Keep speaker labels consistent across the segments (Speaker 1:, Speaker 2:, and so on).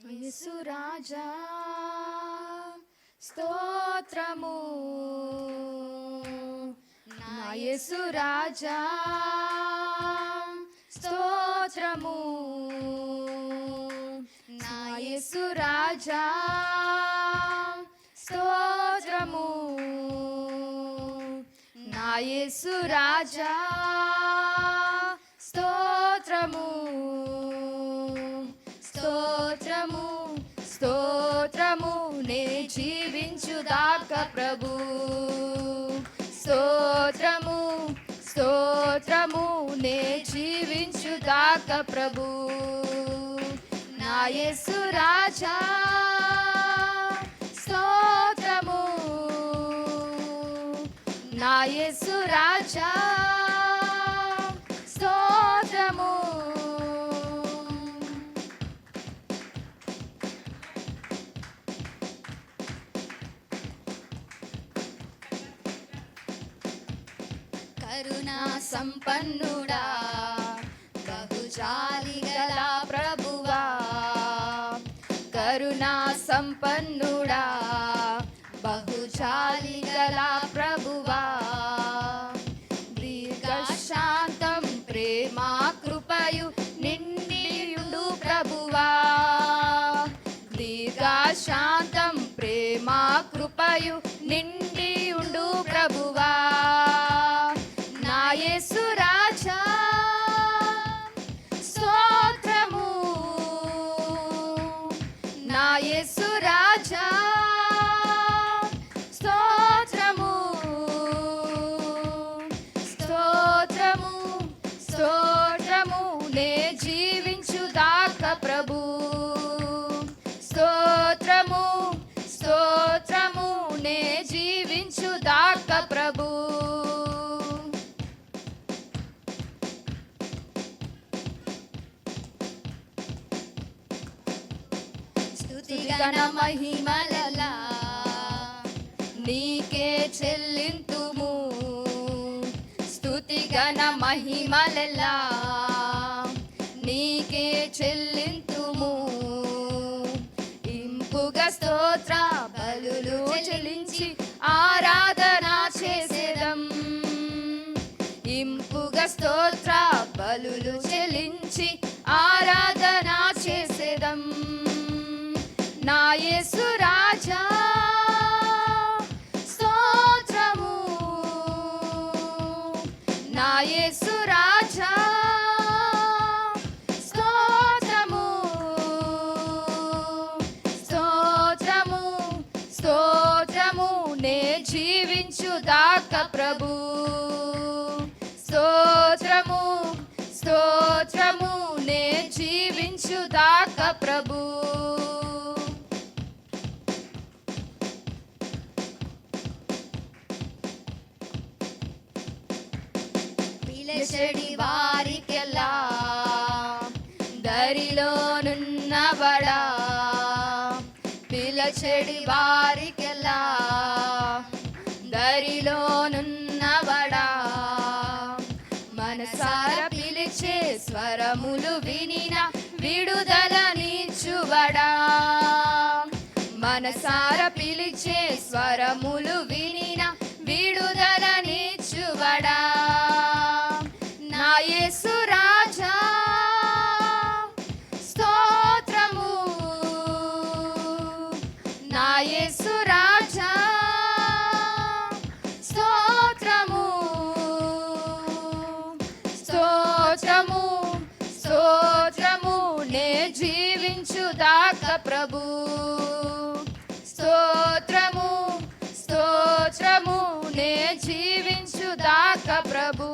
Speaker 1: యేసు రాజా స్తోత్రము, నా యేసు రాజా స్తోత్రము, నా యేసు రాజా స్తోత్రము, నా యేసు రాజా స్తోత్రము, స్తోత్రము, స్తోత్రము, నే జీవించుదాకా ప్రభు. స్తోత్రము, స్తోత్రము, నే జీవించుదాకా ప్రభు. నా యేసు రాజా స్తోత్రము, నా యేసు రాజా స్తోత్రము. కరుణా సంపన్నుడా, బహుజాలి గల ప్రభువా, కరుణా సంపన్నుడా, బహుజాలి గల ప్రభువా, దీర్ఘశాంతం ప్రేమా కృపయు నిండియుండు ప్రభువా, దీర్ఘశాంతం ప్రేమా కృపయు నిండియుండు ప్రభువా. నా యేసు రాజా స్తోత్రము, నా యేసు రాజా స్తోత్రము, స్తోత్రము, స్తోత్రము, నే జీవించుదాకా ప్రభు. స్తోత్రము, స్తోత్రము, నే జీవించుదాకా ప్రభు. స్తుతిగణ మహిమలలా నీకే చెల్లింతుము, స్తుతిగణ మహిమలలా నీకే చెల్లింతుము, ఇంపుగా స్తోత్ర బలులు చెల్లించి ఆరాధన చేసేదం, ఇంపుగా స్తోత్ర బలులు చెల్లించి ఆరాధన చేసేదం. నా యేసు రాజా స్తోత్రము, నా యేసు రాజా స్తోత్రము, స్తోత్రము, స్తోత్రము, నే జీవించుదాకా ప్రభు. స్తోత్రము, స్తోత్రము, నే జీవించుదాకా ప్రభు. పిలిచెడి వారికెల్లా దరిలోనున్నవడా, పిలిచెడి వారికెల్లా దరిలోనున్నవడా, మనసార పిలిచే స్వరములు వినిన విడుదల నీచువడా, మనసార పిలిచే స్వరములు వినిన విడుదల నీచువడా. నా యేసు రాజా స్తోత్రము, నా యేసు రాజా స్తోత్రము, స్తోత్రము, స్తోత్రము, నే జీవించుదాకా ప్రభు. స్తోత్రము, స్తోత్రము, నే జీవించుదాకా ప్రభు.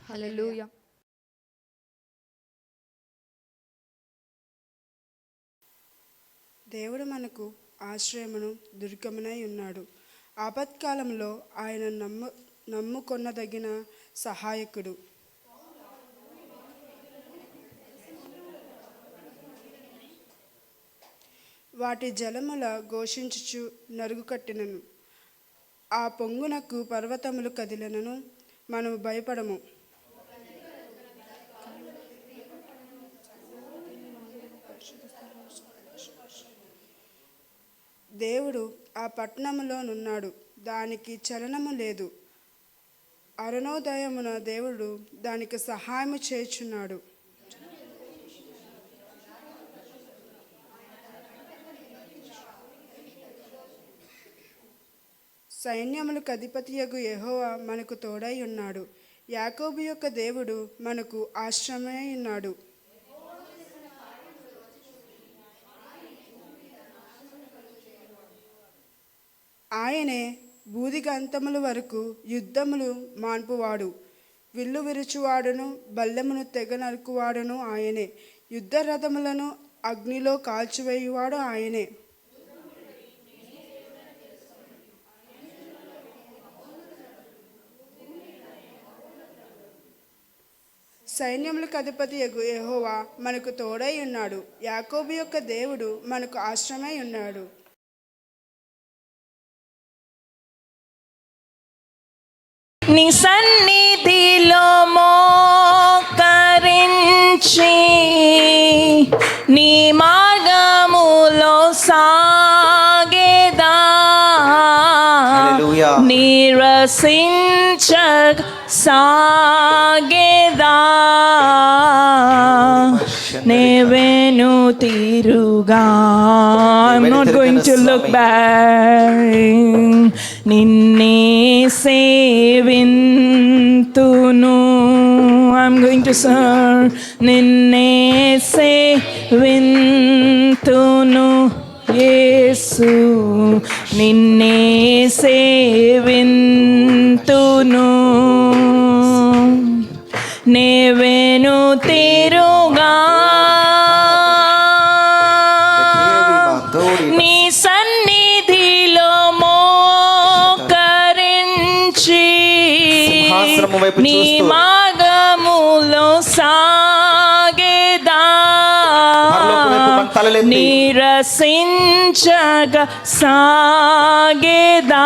Speaker 1: హల్లెలూయా.
Speaker 2: దేవుడు మనకు ఆశ్రయమును దుర్గమునై ఉన్నాడు. ఆపత్కాలంలో ఆయన నమ్ముకొనదగిన సహాయకుడు. వాటి జలముల ఘోషించుచు నరుగు కట్టినను, ఆ పొంగునకు పర్వతములు కదిలినను మనము భయపడము. దేవుడు ఆ పట్టణములోనున్నాడు, దానికి చలనము లేదు. అరుణోదయమున దేవుడు దానికి సహాయము చేయుచున్నాడు. సైన్యములకు అధిపతియగు యెహోవా మనకు తోడై ఉన్నాడు. యాకోబు యొక్క దేవుడు మనకు ఆశ్రయమై ఉన్నాడు. ఆయనే బూదిగంతముల వరకు యుద్ధములు మాన్పువాడు. విల్లు విరుచువాడును బల్లెమును తెగ నరుకువాడును ఆయనే. యుద్ధ రథములను అగ్నిలో కాల్చివేయువాడు ఆయనే. సైన్యములకు అధిపతి యెహోవా మనకు తోడై ఉన్నాడు. యాకోబు యొక్క దేవుడు మనకు ఆశ్రయమై ఉన్నాడు.
Speaker 3: నీ సన్నిధిలో మోకరించి నీ మార్గములో సాగేదా, నిరసించగ సాగేదా, నేవేను తీరుగా. I'm not going to look back. నిన్నే సేవింతును. I'm going to serve. నిన్నే సేవింతును యేసు, నిన్నే సేవింతును. నేవేను తీరుగా నీ సన్నిధిలో మోకరించి నీ మార్గములో సాగేదా, నిరసించగ సాగేదా,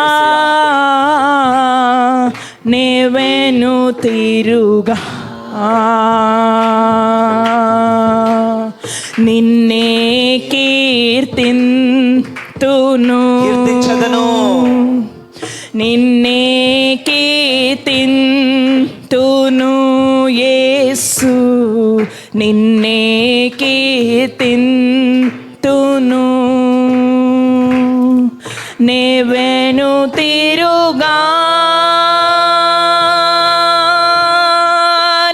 Speaker 3: నేవేను తీరుగా నిన్నే కీర్తింతును. నిన్నే కీర్తింతును యేసు, నిన్నే కీర్తింతును. నేవేను తీరుగా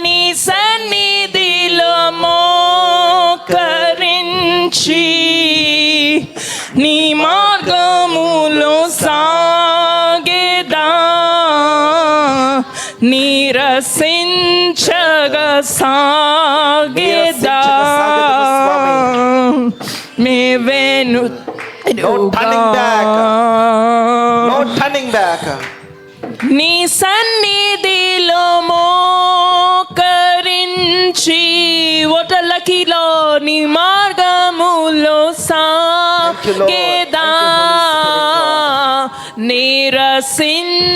Speaker 3: నీ సన్నిధిలో మోకరించి నీ మార్గములో సాగేదా, నిరసించగ సాగేదా, మేవేను నీ సన్నిధిలో మోకరించి ఒటలకిలో నీ మార్గములో సాగేదా, నిరసించగ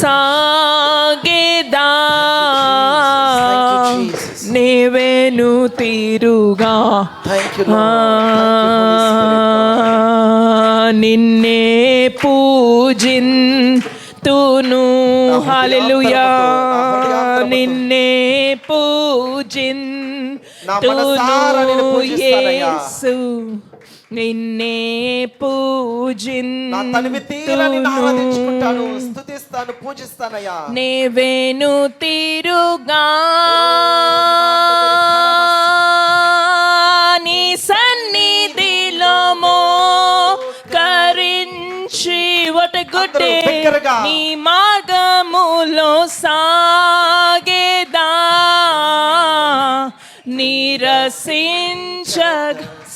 Speaker 3: సాగేదా, నేవేను తీరుగా నిన్నే పూజింతును. హల్లెలూయా, నిన్నే పూజింతును యేసు, నిన్నే పూజింతును.
Speaker 4: స్తుతిస్తాను, పూజిస్తానయ్యా.
Speaker 3: నేవేను తీరుగా నీ సన్నిధిలో మోకరించి what a good day నీ మార్గములో సాగేదా, నిరసించగ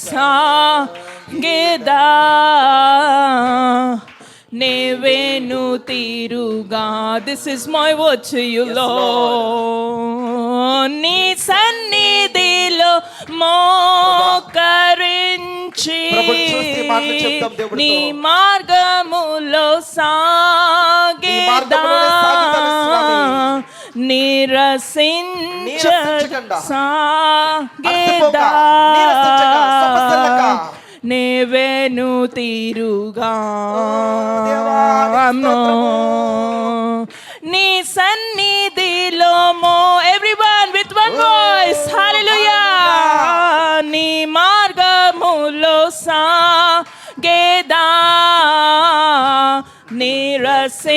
Speaker 3: సాగేదా, నేవేను తీరుగా. This is my word to you, Lord. నీ సన్నిధిలో మోకరించి నీ మార్గములో సాగేదా, నిరసించగ సాగేదా, నీవేను తీరుగా నీ సన్నిధిలో ఎవ్రీవన్ విత్ వన్ వాయిస్ హల్లెలూయా నీ మార్గములో సాగేదా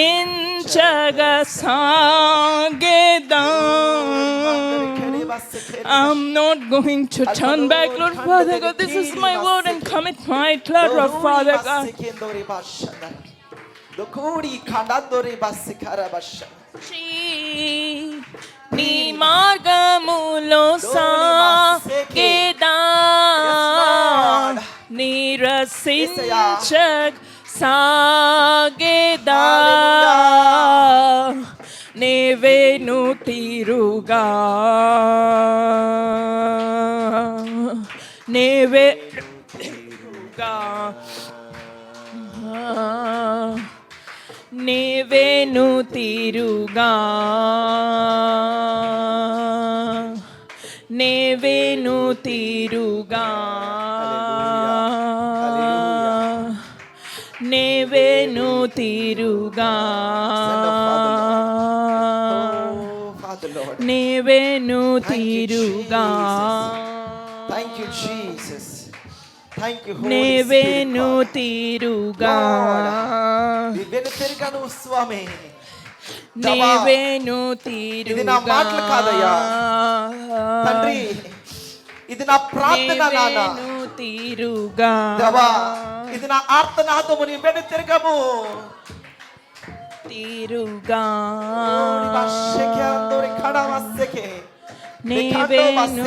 Speaker 3: నిరసించగా సాగేదా I'm not going to turn back, Lord Father God. This is my word and commit my blood, Lord Father God. నీ మార్గములో సాగేదా నిరసించగ సాగేదా నీవేను తీరుగా నీవే తీరుగా నీవేను తీరుగా నీవేను తీరుగా నీవేను తీరుగా నీవేను తీరుగా
Speaker 4: Thank you, Jesus. Thank you, Holy
Speaker 3: నీవేను
Speaker 4: Spirit.
Speaker 3: తీరుగా
Speaker 4: నీవేను తిరిగాను స్వామి.
Speaker 3: నీవేను
Speaker 4: ఇది నా మాటలు కాదయ్యా తండ్రి, ఇది నా ప్రార్థన నాన్న.
Speaker 3: నీవేను తీరుగా
Speaker 4: దేవా, ఇది నా ఆర్తనాదము. నీవేను తిరగము
Speaker 3: తీరుగా
Speaker 4: నీవేను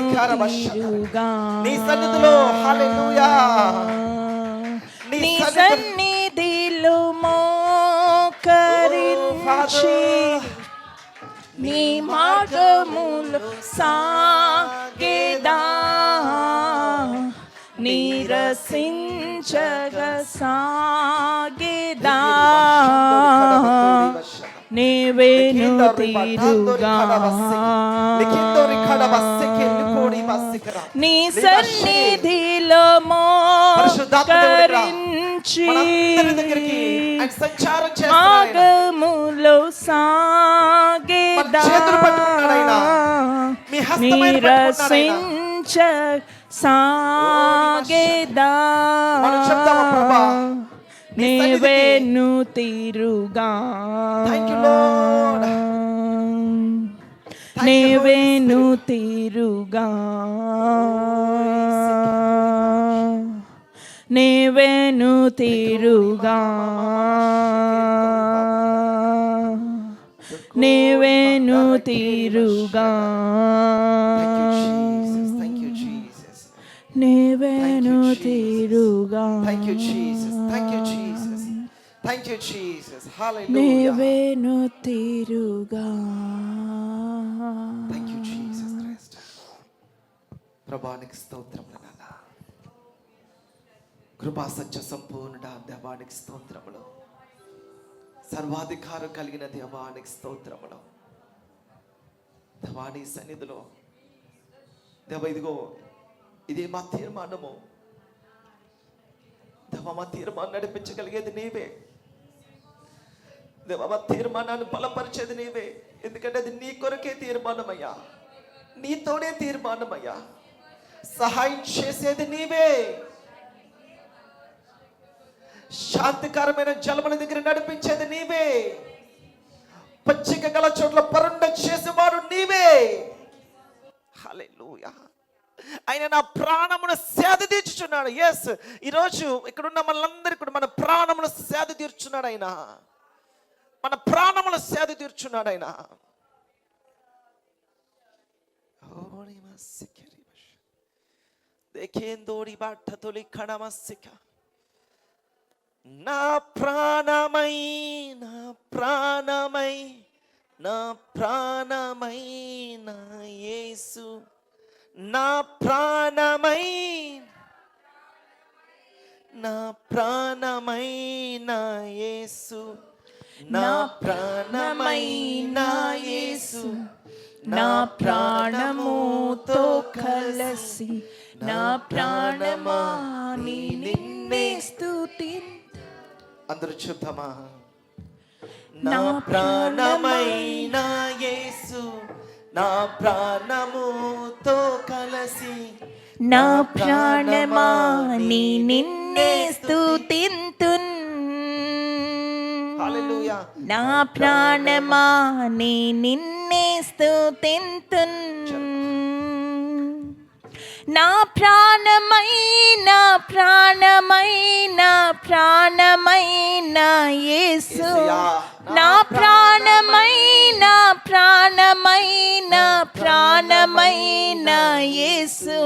Speaker 3: తీరుగా
Speaker 4: నీ సన్నిధిలో హల్లెలూయా
Speaker 3: నీ సన్నిధిలో మోకరించి నీ మార్గములో సాగేదా నిరసించగ సాగేదా నీవేను తీరుగా నీ సన్నిధిలో మోకరించి మార్గములో సాగేదా నిరసించ సాగేదా నీవేను తీరుగా నీవేను తీరుగా నీవేను తీరుగా నీవేను తీరుగా నీవేను తీరుగా
Speaker 4: Thank you, Jesus. Thank you, Jesus. Thank you, Jesus. Hallelujah.
Speaker 3: నీవేను తీరుగా
Speaker 4: Thank you, Jesus Christ. ప్రభానికి స్తోత్రములు నాన్న. కృపా సత్య సంపూర్ణ దేవానికి స్తోత్రములు. సర్వాధికారం కలిగిన దేవానికి స్తోత్రములు. దేవాని సన్నిధిలో దేవ ఇదిగో ఇది మా తీర్మానము. దేవ మా తీర్మానం నడిపించగలిగేది నీవే. దేవ మా తీర్మానాన్ని బలపరిచేది నీవే. ఎందుకంటే అది నీ కొరకే తీర్మానమయ్యా, నీతోనే తీర్మానమయ్యా. సహాయం చేసేది నీవే. శాంతికరమైన జలముల దగ్గర నడిపించేది నీవే. పచ్చిక గల చోట్ల పరుండ చేసేవాడు నీవే. హల్లెలూయా. ఆయన నా ప్రాణమును సేద తీర్చుచున్నాడు. ఎస్, ఈరోజు ఇక్కడున్న మనందరికీ కూడా మన ప్రాణమును సేద తీర్చున్నాడు ఆయన. మన ప్రాణమును సేద తీర్చున్నాడు ఆయన. నా ప్రాణమై నా ప్రాణమై నా ప్రాణమై నా యేసు, నా ప్రాణమై నా ప్రాణమై నా యేసు, నా ప్రాణమై నా యేసు,
Speaker 3: నా ప్రాణముతో కలసి నా ప్రాణమా నీ నిన్నే స్తుతి.
Speaker 4: అందరూ చెప్తామా? నా ప్రాణమైన యేసు నా ప్రాణముతో కలసి
Speaker 3: నా ప్రాణమా నీ నిన్నే స్తుతింతున్.
Speaker 4: హల్లెలూయా.
Speaker 3: నా ప్రాణమా నీ నిన్నే స్తుతింతున్. నా ప్రాణమైన ప్రాణమైన ప్రాణమైన యేసు నా ప్రాణమైన ప్రాణమైన ప్రాణమైన యేసు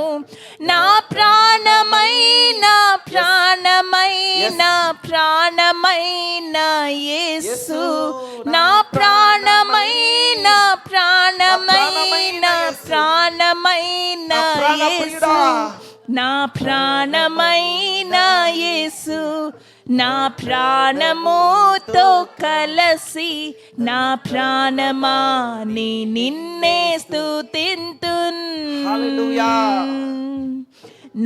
Speaker 3: నా ప్రాణమైన ప్రాణమైన ప్రాణమైన యేసు నా ప్రాణమైన ప్రాణమైన ప్రాణమైన యేసు నా ప్రాణమైన యేసు నా ప్రాణముతో కలసి నా ప్రాణమా నీ నిన్నే స్తుతింతున్.
Speaker 4: హల్లెలూయా.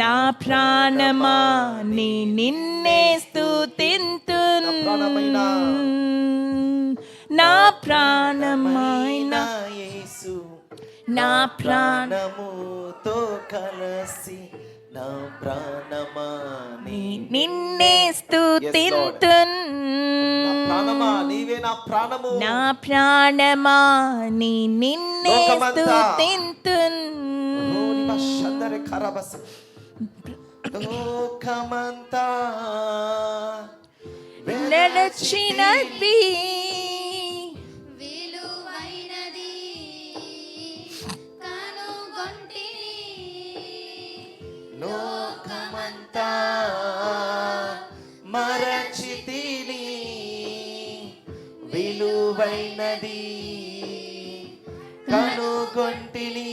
Speaker 3: నా ప్రాణమా నీ నిన్నే స్తుతింతున్. నా ప్రాణమైన
Speaker 4: యేసు
Speaker 3: నా
Speaker 4: ప్రాణముతో కలసి నా ప్రాణమా నీ
Speaker 3: నిన్నే స్తుతింతున్.
Speaker 4: నా ప్రాణమా నీవే నా ప్రాణము.
Speaker 3: నా ప్రాణమా నీ నిన్నే స్తుతింతున్.
Speaker 4: లోకమంతా
Speaker 3: వెలచినది
Speaker 1: విలువైనది కనుగొంటిని.
Speaker 4: లోకమంతా మరచితిని విలువైనది కనుగొంటిని.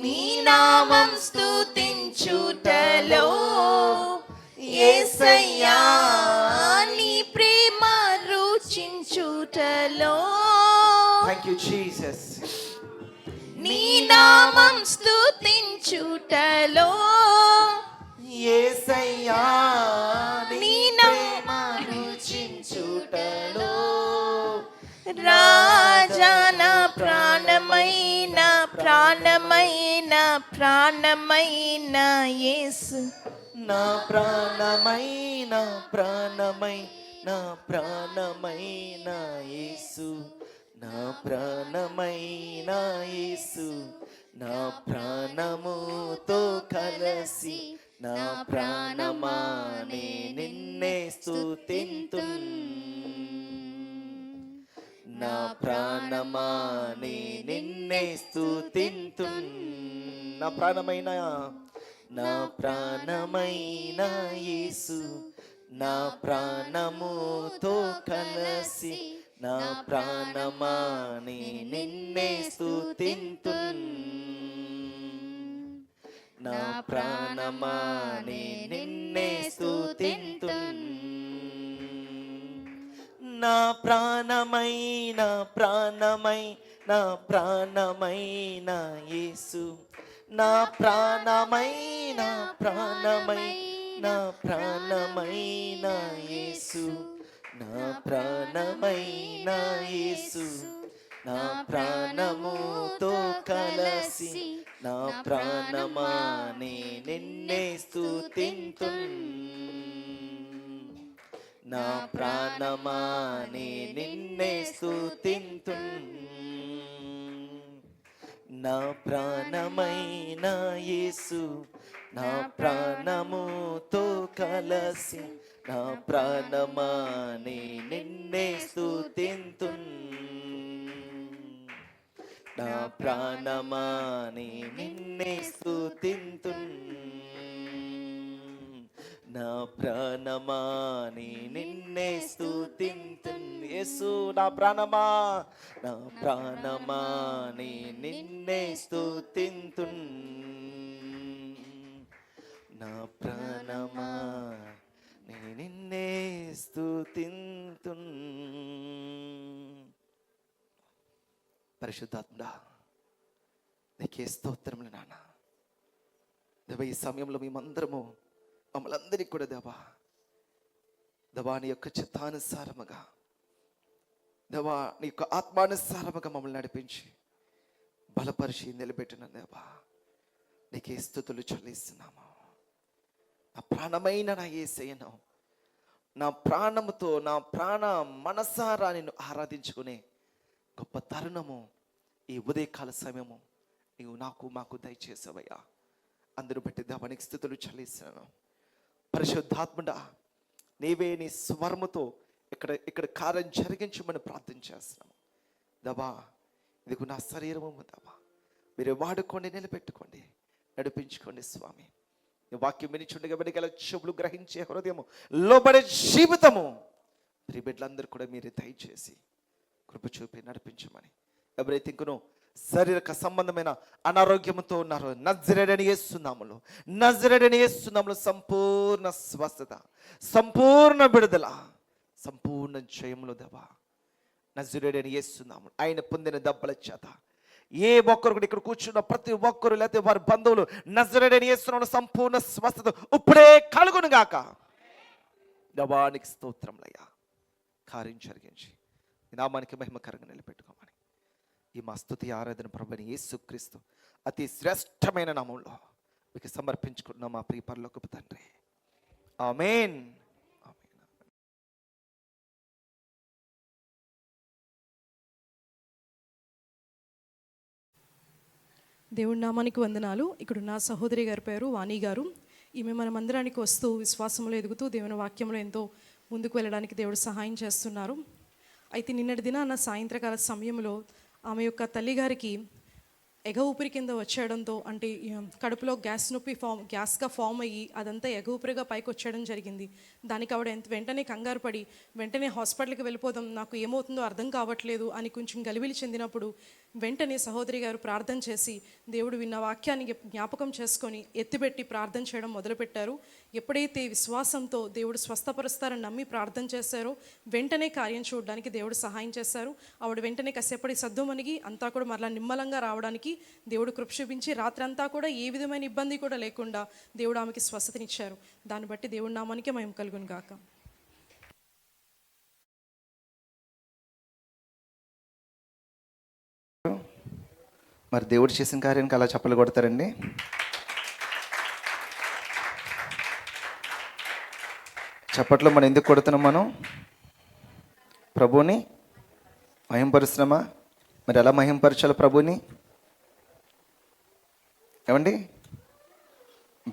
Speaker 3: నీ నామం స్తుతించుటలో యేసయ్యా నీ ప్రేమ రుచించుటలో.
Speaker 4: Thank you, Jesus.
Speaker 3: నీ నామం స్తుతించుటలో
Speaker 4: యేసయ్యా
Speaker 3: నీ
Speaker 4: ప్రేమ రుచించుటలో.
Speaker 3: రాజా నా ప్రాణమైన ప్రాణమైన ప్రాణమైన యేసు
Speaker 4: నా ప్రాణమైన ప్రాణమైన ప్రాణమైన యేసు నా ప్రాణమైన యేసు నా ప్రాణముతో కలసి నా ప్రాణమా నీ నిన్నే స్తుతింతున్. నా ప్రాణమా నీ నిన్నే స్తుతింతున్. నా ప్రాణమైన నా ప్రాణమైన యేసు నా ప్రాణముతో కలసి నా ప్రాణమా నీ నిన్నే స్తుతింతున్. నా ప్రాణమా నీ నిన్నే స్తుతింతున్. నా ప్రాణమైన ప్రాణమైన ప్రాణమైన యేసు నా ప్రాణమైన ప్రాణమైన ప్రాణమైన యేసు నా ప్రాణమైన యేసు నా ప్రాణముతో కలసి నా ప్రాణమా నీ నిన్నే స్తుతింతున్. నా ప్రాణమా నీ నిన్నే స్తుతింతున్. నా ప్రాణమైన యేసు నా ప్రాణముతో కలసి నా ప్రాణమా నీ నిన్నే స్తుతింతున్. నా ప్రాణమా నీ నిన్నే స్తుతింతున్. నా ప్రాణమా నీ నిన్నే స్తుతింతున్. యేసు నా ప్రాణమా నా ప్రాణమా నీ నిన్నే స్తుతింతున్. నా ప్రాణమా నీ నిన్నే స్తుతింతున్. పరిశుద్ధాత్ముడా నీకే స్తోత్రములు నాన్న. దేవా, ఈ సమయంలో మేమందరము మమ్మల్ని అందరికీ కూడా దేవా నీ యొక్క చిత్తానుసారముగా దేవా నీ యొక్క ఆత్మానుసారముగా మమ్మల్ని నడిపించి బలపరిచి నిలబెట్టిన దేవా నీకే స్తుతులు చెల్లిస్తున్నాము. నా ప్రాణమైన నా యేసయ్యను నా ప్రాణముతో నా ప్రాణ మనసారా నిన్ను ఆరాధించుకునే గొప్ప తరుణము ఈ ఉదయకాల సమయము నీవు నాకు మాకు దయచేసావయ్యా. అందరూ బట్టి దేవానికి స్తుతులు చెల్లిస్తున్నాను. పరిశుద్ధాత్ముడా, నీవే నీ స్వరముతో ఇక్కడ కార్యం జరిగించమని ప్రార్థన చేస్తున్నాము. దేవా, ఇదిగో నా శరీరము దేవా, మీరు వాడుకోండి, నిలబెట్టుకోండి, నడిపించుకోండి స్వామి. నీ వాక్యం వినిచుండగా వెనకాల చెవులు గ్రహించే హృదయము, లోబడే జీవితము ప్రియ బిడ్డలందరూ కూడా మీరు దయచేసి కృప చూపి నడిపించమని. ఎవరైతే ఇంకనూ శారీరక సంబంధమైన అనారోగ్యంతో ఉన్నారో నజరేయుడైన యేసు నామములో సంపూర్ణ స్వస్థత, సంపూర్ణ విడుదల, సంపూర్ణ జయములు దేవా నజరేయుడైన యేసు నామములో ఆయన పొందిన దెబ్బల చేత ఏ ఒక్కరు కూడా ఇక్కడ కూర్చున్న ప్రతి ఒక్కరు లేకపోతే వారి బంధువులు నజరేయుడైన యేసు నామములో సంపూర్ణ స్వస్థత ఇప్పుడే కలుగును గాక. దేవానికి స్తోత్రములయ్యా. కార్యం జరిగించి ఈ నామానికి మహిమకరంగా నిలబెట్టుకోమని ఈ మా స్తుతి ఆరాధన ప్రభువైన యేసుక్రీస్తు అతి శ్రేష్టమైన నామంలో మీకు సమర్పించుకున్న మా ప్రియ పరలోకపు తండ్రి, ఆమేన్.
Speaker 5: దేవుడి నామానికి వందనాలు. ఇక్కడ నా సహోదరి గారి పేరు వాణి గారు. ఈమె మన మందిరానికి వస్తూ విశ్వాసంలో ఎదుగుతూ దేవుని వాక్యంలో ఎంతో ముందుకు వెళ్ళడానికి దేవుడు సహాయం చేస్తున్నారు. అయితే నిన్నటి దినాన సాయంత్రకాల సమయంలో ఆమె యొక్క తల్లిగారికి ఎగ ఊపిరి కింద వచ్చేయడంతో, అంటే కడుపులో గ్యాస్గా ఫామ్ అయ్యి అదంతా ఎగ ఊపిరిగా పైకి వచ్చేయడం జరిగింది. దానికి ఆవిడ వెంటనే కంగారు పడి వెంటనే హాస్పిటల్కి వెళ్ళిపోదాం, నాకు ఏమవుతుందో అర్థం కావట్లేదు అని కొంచెం గలిబిలి చెందినప్పుడు వెంటనే సహోదరి గారు ప్రార్థన చేసి దేవుడు విన్న వాక్యాన్ని జ్ఞాపకం చేసుకొని ఎత్తిపెట్టి ప్రార్థన చేయడం మొదలుపెట్టారు. ఎప్పుడైతే విశ్వాసంతో దేవుడు స్వస్థపరుస్తారని నమ్మి ప్రార్థన చేశారో వెంటనే కార్యం చూడడానికి దేవుడు సహాయం చేశారు. ఆవిడ వెంటనే కాసేపటి సద్దుమణిగి అంతా కూడా మరలా నిమ్మలంగా రావడానికి దేవుడు కృప చూపించి రాత్రి అంతా కూడా ఏ విధమైన ఇబ్బంది కూడా లేకుండా దేవుడు ఆమెకి స్వస్థతనిచ్చారు. దాన్ని బట్టి దేవుడి నామానికి మహిమ కలుగును గాక.
Speaker 4: మరి దేవుడు చేసిన కార్యానికి అలా చప్పలు కొడతారండి. చప్పట్లో మనం ఎందుకు కొడుతున్నాం? మనం ప్రభువుని మహింపరుస్తున్నామా? మరి ఎలా మహింపరచాలి ప్రభువుని? ఏమండి?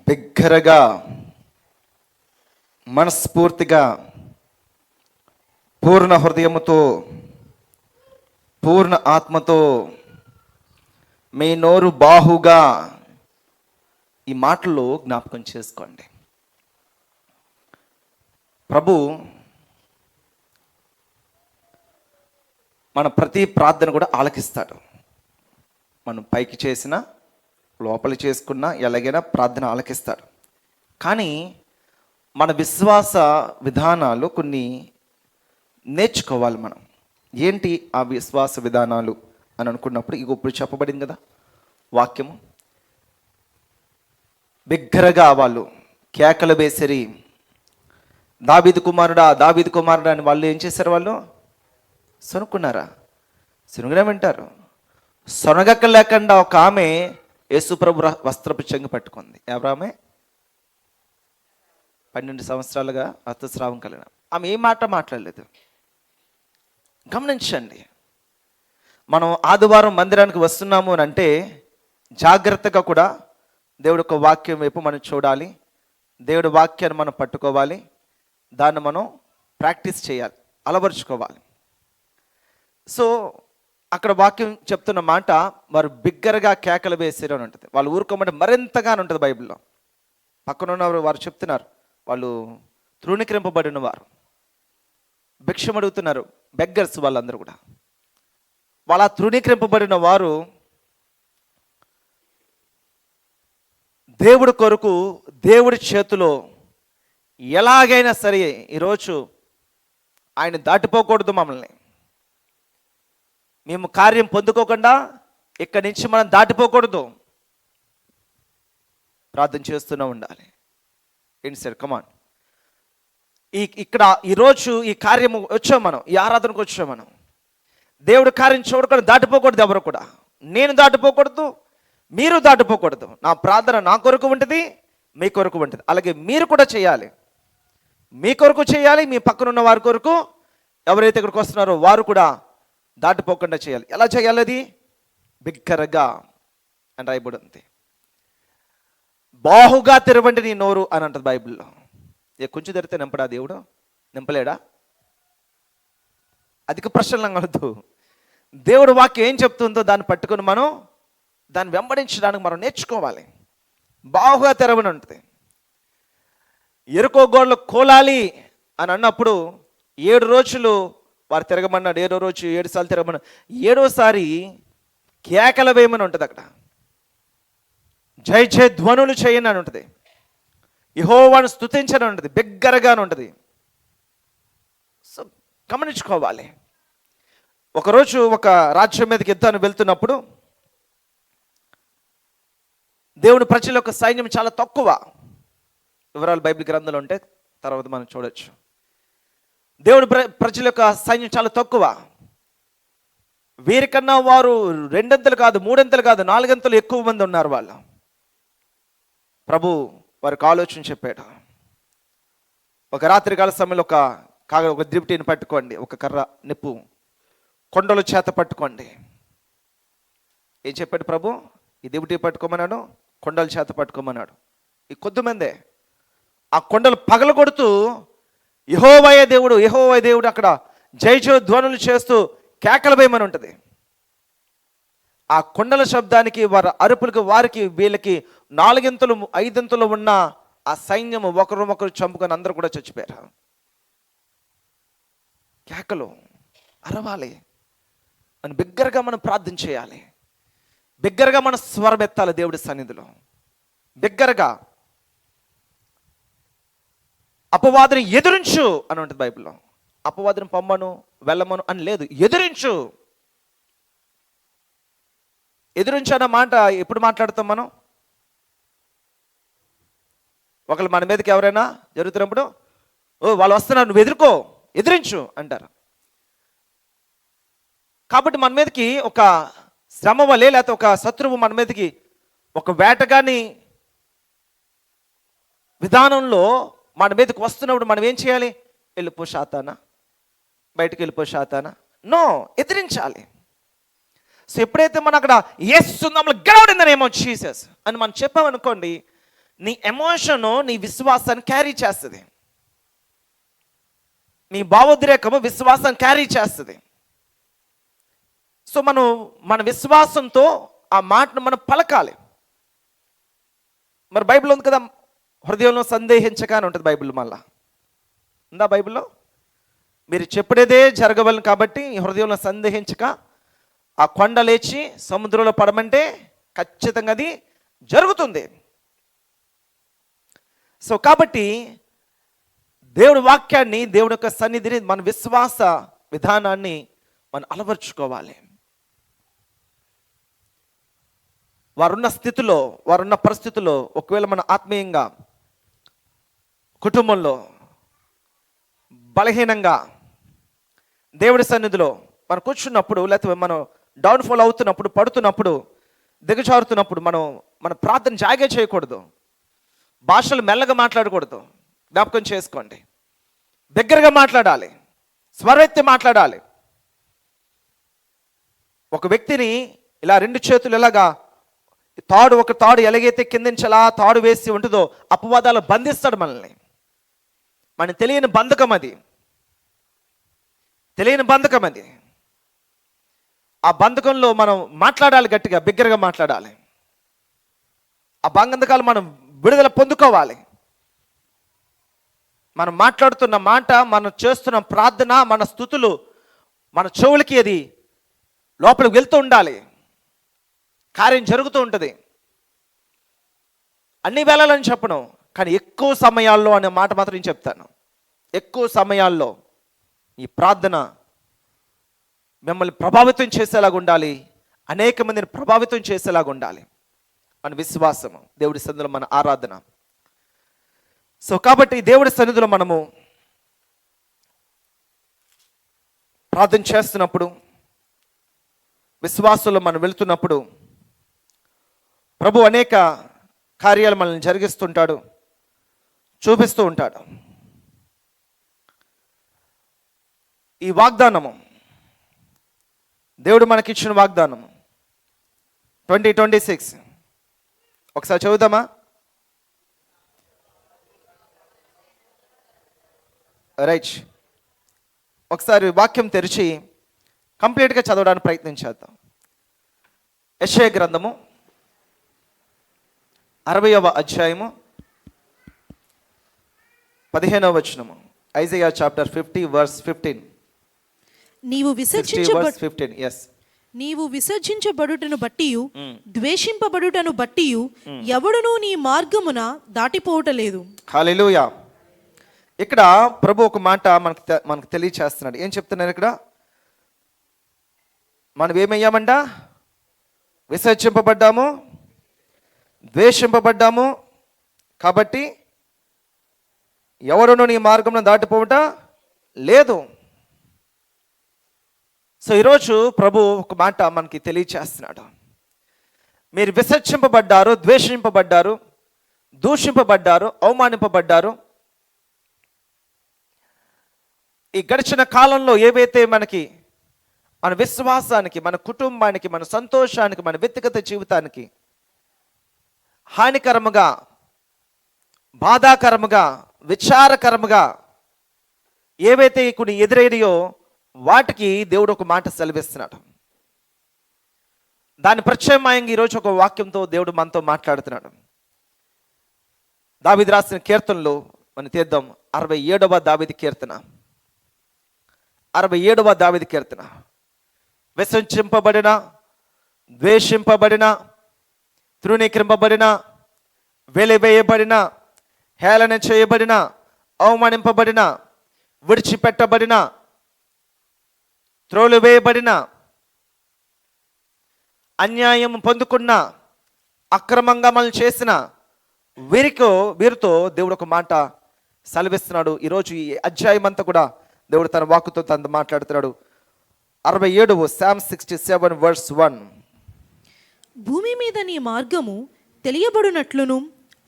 Speaker 4: బిగ్గరగా, మనస్ఫూర్తిగా, పూర్ణ హృదయముతో, పూర్ణ ఆత్మతో, మీ నోరు బాహుగా, ఈ మాటలు జ్ఞాపకం చేసుకోండి. ప్రభు మన ప్రతి ప్రార్థన కూడా ఆలకిస్తాడు. మనం పైకి చేసినా లోపలి చేసుకున్నా ఎలాగైనా ప్రార్థన ఆలకిస్తాడు. కానీ మన విశ్వాస విధానాలు కొన్ని నేర్చుకోవాలి మనం. ఏంటి ఆ విశ్వాస విధానాలు అని అనుకున్నప్పుడు ఇప్పుడు చెప్పబడింది కదా వాక్యము. బిగ్గరగా వాళ్ళు కేకలు వేసిరి, దావీదు కుమారుడా, దావీదు కుమారుడా అని వాళ్ళు ఏం చేశారు? వాళ్ళు సొనుక్కున్నారా? సొనుగునే వింటారు. సొనగక్క లేకుండా ఒక ఆమె యేసుప్రభు వస్త్రపు చెంగు పట్టుకుంది. ఎవరామె? 12 సంవత్సరాలుగా రక్తస్రావం కలిగిన ఆమె ఏ మాట మాట్లాడలేదు. గమనించండి, మనం ఆదివారం మందిరానికి వస్తున్నాము అని అంటే జాగ్రత్తగా కూడా దేవుడి యొక్క వాక్యం వైపు మనం చూడాలి. దేవుడి వాక్యాన్ని మనం పట్టుకోవాలి. దాన్ని మనం ప్రాక్టీస్ చేయాలి, అలవరుచుకోవాలి. సో అక్కడ వాక్యం చెప్తున్న మాట, వారు బిగ్గరగా కేకలు వేసారు అని ఉంటుంది. వాళ్ళు ఊరుకోమంటే మరింతగానే ఉంటుంది బైబిల్లో. పక్కన ఉన్న వారు చెప్తున్నారు, వాళ్ళు తృణీకరింపబడిన వారు, భిక్షం అడుగుతున్నారు, బెగ్గర్స్ వాళ్ళందరూ కూడా. వాళ్ళ తృణీకరింపబడిన వారు దేవుడి కొరకు దేవుడి చేతిలో ఎలాగైనా సరే ఈరోజు ఆయన దాటిపోకూడదు, మమ్మల్ని మేము కార్యం పొందుకోకుండా ఇక్కడి నుంచి మనం దాటిపోకూడదు. ప్రార్థన చేస్తూనే ఉండాలి. ఏంటి సార్, కమాన్. ఇక్కడ ఈరోజు ఈ కార్యము వచ్చాం మనం, ఈ ఆరాధనకు వచ్చాం మనం. దేవుడు కార్యం చూడకుండా దాటిపోకూడదు. ఎవరు కూడా, నేను దాటిపోకూడదు, మీరు దాటిపోకూడదు. నా ప్రార్థన నా కొరకు ఉంటుంది, మీ కొరకు ఉంటుంది. అలాగే మీరు కూడా చేయాలి. మీ కొరకు చేయాలి, మీ పక్కన ఉన్న వారి కొరకు, ఎవరైతే ఇక్కడికి వస్తున్నారో వారు కూడా దాటిపోకుండా చేయాలి. ఎలా చేయాలి? అది బిగ్గరగా అని రాయబడి ఉంది. బాహుగా తెరవండి నీ నోరు అని అంటది బైబిల్లో. కొంచెం తెరితే నింపడా దేవుడు? నింపలేడా? అధిక ప్రశ్నలు అనవద్దు. దేవుడు వాక్యం ఏం చెప్తుందో దాన్ని పట్టుకొని మనం దాన్ని వెంబడించడానికి మనం నేర్చుకోవాలి. బాహుగా తెరవని ఉంటుంది. ఎరుకో గోడలు కోలాలి అని అన్నప్పుడు 7 రోజులు వారు తిరగమన్నాడు. 7వ రోజు 7 సార్లు తిరగమన్నాడు. 7వసారి కేకల వేయమని ఉంటుంది. అక్కడ జై జయ ధ్వనులు చేయని అని ఉంటుంది. యెహోవాను స్తుతించని ఉంటుంది. బిగ్గరగా అని ఉంటుంది. సో గమనించుకోవాలి. ఒకరోజు ఒక రాజ్యం మీదకి యుద్ధాన్ని వెళ్తున్నప్పుడు దేవుని ప్రజల యొక్క సైన్యం చాలా తక్కువ. వివరాలు బైబిల్ గ్రంథంలో ఉంటే తర్వాత మనం చూడొచ్చు. దేవుని ప్రజల యొక్క సైన్యం చాలా తక్కువ. వీరికన్నా వారు 2 అంతలు కాదు, 3 అంతలు కాదు, 4 అంతలు ఎక్కువ మంది ఉన్నారు వాళ్ళు. ప్రభు వారికి ఆలోచన చెప్పాడు. ఒక రాత్రికాల సమయంలో ఒక దివిటీని పట్టుకోండి, ఒక కర్ర నిప్పు కొండల చేత పట్టుకోండి. ఏం చెప్పాడు ప్రభు? ఈ దివిటీ పట్టుకోమన్నాడు, కొండల చేత పట్టుకోమన్నాడు. ఈ కొద్దిమందే ఆ కొండలు పగలగొడుతూ యెహోవాయే దేవుడు, యెహోవాయే దేవుడు అక్కడ జై జయ ధ్వనులు చేస్తూ కేకలు వేయమని ఉంటుంది. ఆ కొండల శబ్దానికి, వారి అరుపులకి, వారికి వీళ్ళకి 4 అంతలు 5 అంతలు ఉన్న ఆ సైన్యము ఒకరు చంపుకొని అందరూ కూడా చచ్చిపోయారు. కేకలు అరవాలి అని బిగ్గరగా మనం ప్రార్థన చేయాలి. బిగ్గరగా మనం స్వరం ఎత్తాలి దేవుడి సన్నిధిలో. బిగ్గరగా అపవాదిని ఎదురించు అని ఉంటుంది బైబిల్లో. అపవాదిని పమ్మను వెళ్ళమను అని లేదు, ఎదురించు. ఎదురించు అన్న మాట ఎప్పుడు మాట్లాడతాం మనం? ఒకళ్ళు మన మీదకి ఎవరైనా జరుగుతున్నప్పుడు, వాళ్ళు వస్తున్నారు, నువ్వు ఎదుర్కో, ఎదిరించు అంటారు. కాబట్టి మన మీదకి ఒక శ్రమ వలె, లేకపోతే ఒక శత్రువు మన మీదకి ఒక వేటగాని విధానంలో మన మీదకి వస్తున్నప్పుడు మనం ఏం చేయాలి? వెళ్ళిపో శాతానా, బయటకు వెళ్ళిపో శాతానా? నో, ఎదిరించాలి. సో ఎప్పుడైతే మనం అక్కడ యేసు నామములో get in the name of Jesus అని మనం చెప్పామనుకోండి, నీ ఎమోషను నీ విశ్వాసాన్ని క్యారీ చేస్తుంది. నీ భావోద్రేకము విశ్వాసాన్ని క్యారీ చేస్తుంది. సో మన విశ్వాసంతో ఆ మాటను మనం పలకాలి. మరి బైబిల్ ఉంది కదా, హృదయంలో సందేహించక అని ఉంటుంది బైబిల్. మళ్ళా ఉందా బైబిల్లో? మీరు చెప్పేదే జరగవలను కాబట్టి హృదయంలో సందేహించక ఆ కొండ లేచి సముద్రంలో పడమంటే ఖచ్చితంగా అది జరుగుతుంది. సో కాబట్టి దేవుడి వాక్యాన్ని, దేవుడి యొక్క సన్నిధిని, మన విశ్వాస విధానాన్ని మనం అలవర్చుకోవాలి. వారున్న స్థితిలో, వారున్న పరిస్థితుల్లో ఒకవేళ మన ఆత్మీయంగా కుటుంబంలో బలహీనంగా దేవుడి సన్నిధిలో మనం కూర్చున్నప్పుడు, లేకపోతే మనం డౌన్ఫాల్ అవుతున్నప్పుడు, పడుతున్నప్పుడు, దిగజారుతున్నప్పుడు మన ప్రార్థన జాగే చేయకూడదు. భాషలు మెల్లగా మాట్లాడకూడదు. జ్ఞాపకం చేసుకోండి. దగ్గరగా మాట్లాడాలి, స్వరెత్తి మాట్లాడాలి. ఒక వ్యక్తిని ఇలా 2 చేతులు ఇలాగా ఒక తాడు ఎలాగైతే కిందించలా తాడు వేసి ఉంటుందో అపవాదాలు బంధిస్తాడు మనల్ని. మన తెలియని బంధకం అది, తెలియని బంధకం అది. ఆ బంధకంలో మనం మాట్లాడాలి, గట్టిగా బిగ్గరగా మాట్లాడాలి. ఆ బంధకాలు మనం విడుదల పొందుకోవాలి. మనం మాట్లాడుతున్న మాట, మనం చేస్తున్న ప్రార్థన, మన స్తుతులు మన చెవులకి అది లోపలికి వెళ్తూ ఉండాలి. కార్యం జరుగుతూ ఉంటుంది. అన్ని వేళలని చెప్పను, కానీ ఎక్కువ సమయాల్లో అనే మాట మాత్రం నేను చెప్తాను. ఎక్కువ సమయాల్లో ఈ ప్రార్థన మిమ్మల్ని ప్రభావితం చేసేలాగా ఉండాలి, అనేక మందిని ప్రభావితం చేసేలాగా ఉండాలి. మన విశ్వాసం, దేవుడి సన్నిధిలో మన ఆరాధన. సో కాబట్టి దేవుడి సన్నిధిలో మనము ప్రార్థన చేస్తున్నప్పుడు, విశ్వాసంలో మనం వెళుతున్నప్పుడు ప్రభు అనేక కార్యాలు మనల్ని జరిగిస్తుంటాడు, చూపిస్తూ ఉంటాడు. ఈ వాగ్దానము దేవుడు మనకిచ్చిన వాగ్దానము 2026 ఒకసారి చదువుదామా? రైట్, ఒకసారి వాక్యం తెరిచి కంప్లీట్గా చదవడానికి ప్రయత్నం చేద్దాం. యెషయా గ్రంథము 60వ అధ్యాయము 15వ వచనము. Isaiah chapter 50 verse 15.
Speaker 5: నీవు
Speaker 4: 60 verse 15. yes.
Speaker 5: నీవు విసర్జించబడుటను బట్టియు ద్వేషింపబడుటను బట్టియు ఎవడునూ నీ మార్గమున దాటిపోవటలేదు.
Speaker 4: హల్లెలూయా. ఇక్కడ ప్రభు ఒక మాట మనకు తెలియచేస్తున్నాడు. ఏం చెప్తున్నారు ఇక్కడ? మనం ఏమయ్యామంట? విసర్జింపబడ్డాము, ద్వేషింపబడ్డాము. కాబట్టి ఎవరునూ నీ మార్గంలో దాటిపోవట లేదు. సో ఈరోజు ప్రభు ఒక మాట మనకి తెలియచేస్తున్నాడు. మీరు విసర్జింపబడ్డారు, ద్వేషింపబడ్డారు, దూషింపబడ్డారు, అవమానింపబడ్డారు. ఈ గడిచిన కాలంలో ఏవైతే మనకి మన విశ్వాసానికి, మన కుటుంబానికి, మన సంతోషానికి, మన వ్యక్తిగత జీవితానికి హానికరముగా, బాధాకరముగా, విచారకరముగా ఏవైతే కొన్ని ఎదురైనయో వాటికి దేవుడు ఒక మాట సెలవిస్తున్నాడు. దాని ప్రత్యామ్నాయంగా ఈరోజు ఒక వాక్యంతో దేవుడు మనతో మాట్లాడుతున్నాడు. దావీదు రాసిన కీర్తనలు మనం తీద్దాం. 67వ దావీదు కీర్తన. 67వ దావీదు కీర్తన. విసర్జింపబడిన, ద్వేషింపబడిన, తృణీకరింపబడిన, వెలివేయబడిన, హేళన చేయబడిన, అవమానింపబడిన, విడిచిపెట్టబడిన, త్రోలివేయబడిన, అన్యాయం పొందుకున్న, అక్రమంగా మనం చేసిన వీరితో దేవుడు ఒక మాట సెలవిస్తున్నాడు. ఈరోజు ఈ అధ్యాయం అంతా కూడా దేవుడు తన వాక్కుతో తనతో మాట్లాడుతున్నాడు. 67 Psalm 67 verse 1.
Speaker 5: భూమి మీద నీ మార్గము తెలియబడునట్లును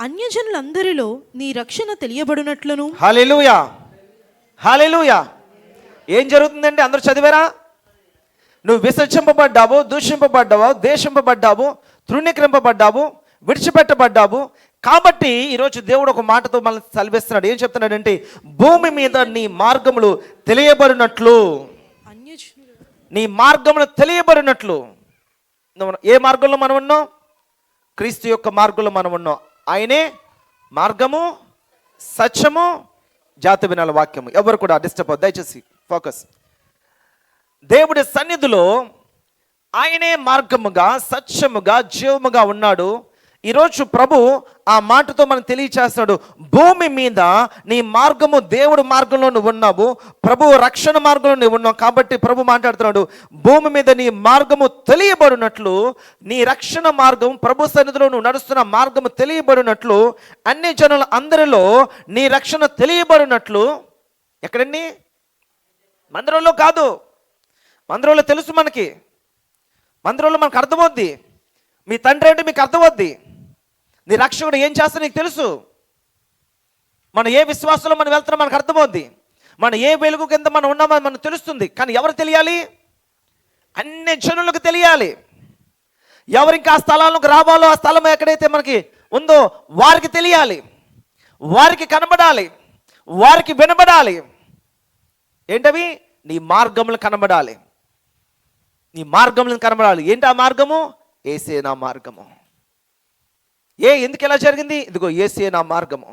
Speaker 5: అన్యజనులందరిలో నీ రక్షణ తెలియబడునట్లును.
Speaker 4: హల్లెలూయా, హల్లెలూయా. ఏం జరుగుతుందండి? అందరూ చదివారా? నువ్వు విసర్జింపబడ్డావు, దూషింపబడ్డావు, ద్వేషింపబడ్డావు, తృణీకరింపబడ్డావు, విడిచిపెట్టబడ్డావు. కాబట్టి ఈరోజు దేవుడు ఒక మాటతో మనల్ని సెలవిస్తున్నాడు. ఏం చెప్తున్నాడంటే, భూమి మీద నీ మార్గములు తెలియబడినట్లు, నీ మార్గములు తెలియబడినట్లు. ఏ మార్గంలో మనం ఉన్నాం? క్రీస్తు యొక్క మార్గంలో మనం ఉన్నాం. ఆయనే మార్గము, సత్యము, జాతి వినాల వాక్యము. ఎవరు కూడా డిస్టర్బ్ అవ్వద్దు, దయచేసి ఫోకస్. దేవుడి సన్నిధిలో ఆయనే మార్గముగా, సత్యముగా, జీవముగా ఉన్నాడు. ఈరోజు ప్రభు ఆ మాటతో మనం తెలియచేస్తున్నాడు. భూమి మీద నీ మార్గము దేవుడు మార్గంలో నువ్వు ఉన్నావు, ప్రభు రక్షణ మార్గంలో నువ్వు ఉన్నావు. కాబట్టి ప్రభు మాట్లాడుతున్నాడు, భూమి మీద నీ మార్గము తెలియబడినట్లు, నీ రక్షణ మార్గం, ప్రభు సన్నిధిలో నువ్వు నడుస్తున్న మార్గము తెలియబడినట్లు, అన్ని జనుల అందరిలో నీ రక్షణ తెలియబడినట్లు. ఎక్కడండి? మందిరంలో కాదు. మందిరంలో తెలుసు మనకి, మందిరంలో మనకు అర్థమవుద్ది. మీ తండ్రి అంటే మీకు అర్థమవుద్ది. నీ రక్షకుడు ఏం చేస్తాడో నీకు తెలుసు. మనం ఏ విశ్వాసంలో మనం వెళ్తున్నాం మనకు అర్థమవుద్ది. మనం ఏ వెలుగు కింద మనం ఉన్నామో మనకు తెలుస్తుంది. కానీ ఎవరు తెలియాలి? అన్ని జనులకు తెలియాలి. ఎవరికి ఆ స్థలాలకు రావాలో, ఆ స్థలం ఎక్కడైతే మనకి ఉందో వారికి తెలియాలి, వారికి కనబడాలి, వారికి వినబడాలి. ఏంటవి? నీ మార్గములు కనబడాలి, నీ మార్గములను కనబడాలి. ఏంటి ఆ మార్గము? యేసే నా మార్గము. ఎందుకు ఎలా జరిగింది? ఇదిగో యేసే నా మార్గము.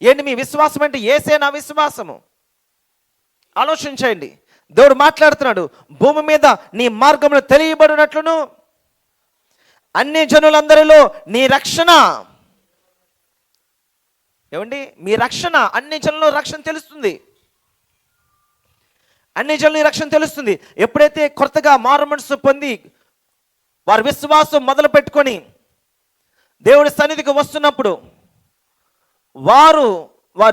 Speaker 4: ఏంటి మీ విశ్వాసం అంటే? యేసే నా విశ్వాసము. ఆలోచించండి. దేవుడు మాట్లాడుతున్నాడు, భూమి మీద నీ మార్గములు తెలియబడినట్లును అన్ని జనులందరిలో నీ రక్షణ. ఏమండి? మీ రక్షణ, అన్ని జనుల్లో రక్షణ తెలుస్తుంది. అన్ని జనులు ఈ రక్షణ తెలుస్తుంది. ఎప్పుడైతే కొత్తగా మారు మనసు పొంది వారి విశ్వాసం మొదలు పెట్టుకొని దేవుడి సన్నిధికి వస్తున్నప్పుడు వారు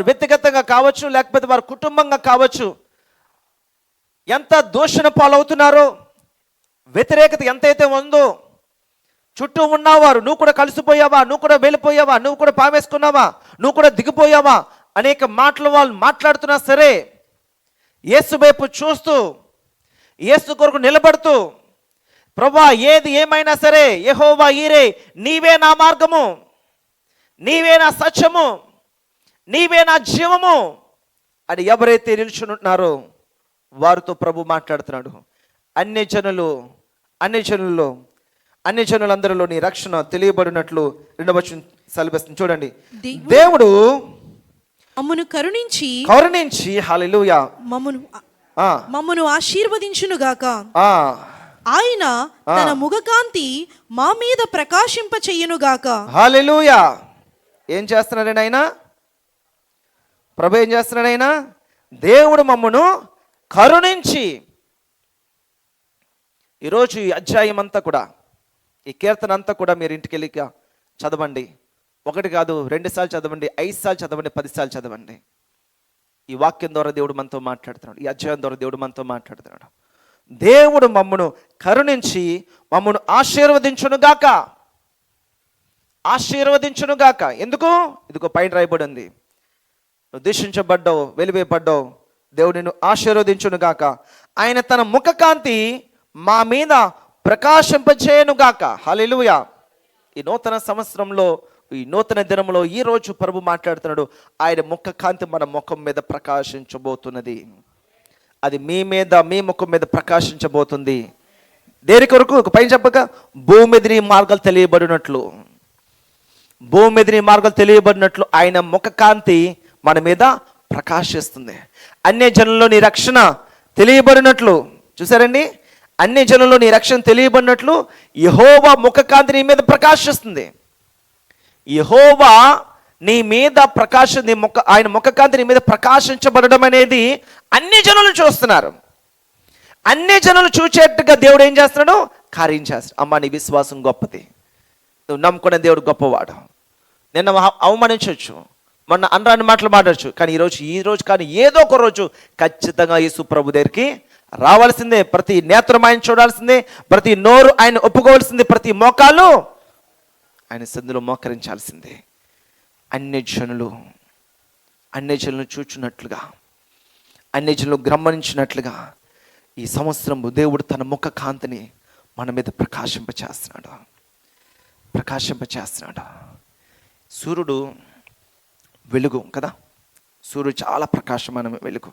Speaker 4: వ్యక్తిగతంగా కావచ్చు, లేకపోతే వారి కుటుంబంగా కావచ్చు, ఎంత దూషణ పాలవుతున్నారో, వ్యతిరేకత ఎంతైతే ఉందో, చుట్టూ ఉన్నవారు నువ్వు కూడా కలిసిపోయావా, నువ్వు కూడా వెళ్ళిపోయావా, నువ్వు కూడా పావేసుకున్నావా, నువ్వు కూడా దిగిపోయావా అనేక మాటలు వాళ్ళు మాట్లాడుతున్నా సరే, యేసు వైపు చూస్తూ యేసు కొరకు నిలబడుతూ, ప్రభువా ఏది ఏమైనా సరే యెహోవా ఈరే, నీవే నా మార్గము, నీవే నా సత్యము, నీవే నా జీవము అని ఎవరైతే నిల్చుంటున్నారో వారితో ప్రభు మాట్లాడుతున్నాడు. అన్ని జనులందరిలో నీ రక్షణ తెలియబడినట్లు 2వ వచనం సెలవిస్తుంది. చూడండి, దేవుడు
Speaker 5: మమ్మను కరుణించి
Speaker 4: హల్లెలూయా
Speaker 5: మమ్మను ఆశీర్వదించునుగాక. ఆయన తన ముఖకాంతి మా మీద ప్రకాశింప చెయ్యునుగాక.
Speaker 4: హల్లెలూయా. ఏం చేస్తున్నాడు ఆయన? ప్రభు ఏం చేస్తున్నాడు ఆయన? దేవుడు మమ్మను కరుణించి. ఈరోజు ఈ అధ్యాయం అంతా కూడా, ఈ కీర్తన అంతా కూడా మీరు ఇంటికి వెళ్ళి చదవండి. 1 కాదు 2 సార్లు చదవండి, 5 సార్లు చదవండి, 10 సార్లు చదవండి. ఈ వాక్యం ద్వారా దేవుడు మనతో మాట్లాడుతున్నాడు. ఈ అధ్యాయం ద్వారా దేవుడు మనతో మాట్లాడుతున్నాడు. దేవుడు మమ్మను కరుణించి మమ్మను ఆశీర్వదించునుగాక. ఎందుకు? ఇదిగో పైన రాయబడి ఉంది, నువ్వు దూషించబడ్డావు, వెలివేయబడ్డావు, దేవుడు నిన్ను ఆశీర్వదించునుగాక. ఆయన తన ముఖకాంతి మా మీద ప్రకాశింపచేయునుగాక. హల్లెలూయా. ఈ నూతన సంవత్సరంలో, ఈ నూతన దినంలో ఈ రోజు ప్రభు మాట్లాడుతున్నాడు. ఆయన ముఖకాంతి మన ముఖం మీద ప్రకాశించబోతున్నది. అది మీ ముఖం మీద ప్రకాశించబోతుంది. దేని కొరకు? పైన చెప్పక, భూమి మీద నీ మార్గాలు తెలియబడినట్లు ఆయన ముఖకాంతి మన మీద ప్రకాశిస్తుంది. అన్య జనుల్లో నీ రక్షణ తెలియబడినట్లు, చూసారండి, అన్ని జనుల్లో నీ రక్షణ తెలియబడినట్లు యెహోవా ముఖకాంతి నీ మీద ప్రకాశిస్తుంది. యెహోవా నీ మీద ఆయన ముఖకాంతి నీ మీద ప్రకాశించబడడం అనేది అన్ని జనులు చూస్తున్నారు. అన్ని జనులు చూచేట్టుగా దేవుడు ఏం చేస్తున్నాడు? కార్యం చేస్తాడు. అమ్మా, నీ విశ్వాసం గొప్పది, నువ్వు నమ్ముకునే దేవుడు గొప్పవాడు. నిన్న అవమానించవచ్చు, మొన్న అనరాని మాటలు మాట్లాడచ్చు, కానీ ఈ రోజు కానీ ఏదో ఒక రోజు ఖచ్చితంగా యేసు ప్రభు దగ్గరికి రావాల్సిందే. ప్రతి నేత్రం ఆయన చూడాల్సిందే, ప్రతి నోరు ఆయన ఒప్పుకోవాల్సిందే, ప్రతి మోకాలు ఆయన సందులో మోకరించాల్సిందే. అన్ని జనులు చూచున్నట్లుగా, అన్ని జనులు గమనించినట్లుగా ఈ సంవత్సరం దేవుడు తన ముఖ కాంతిని మన మీద ప్రకాశింపచేస్తున్నాడు. సూర్యుడు వెలుగు కదా, సూర్యుడు చాలా ప్రకాశమైన వెలుగు.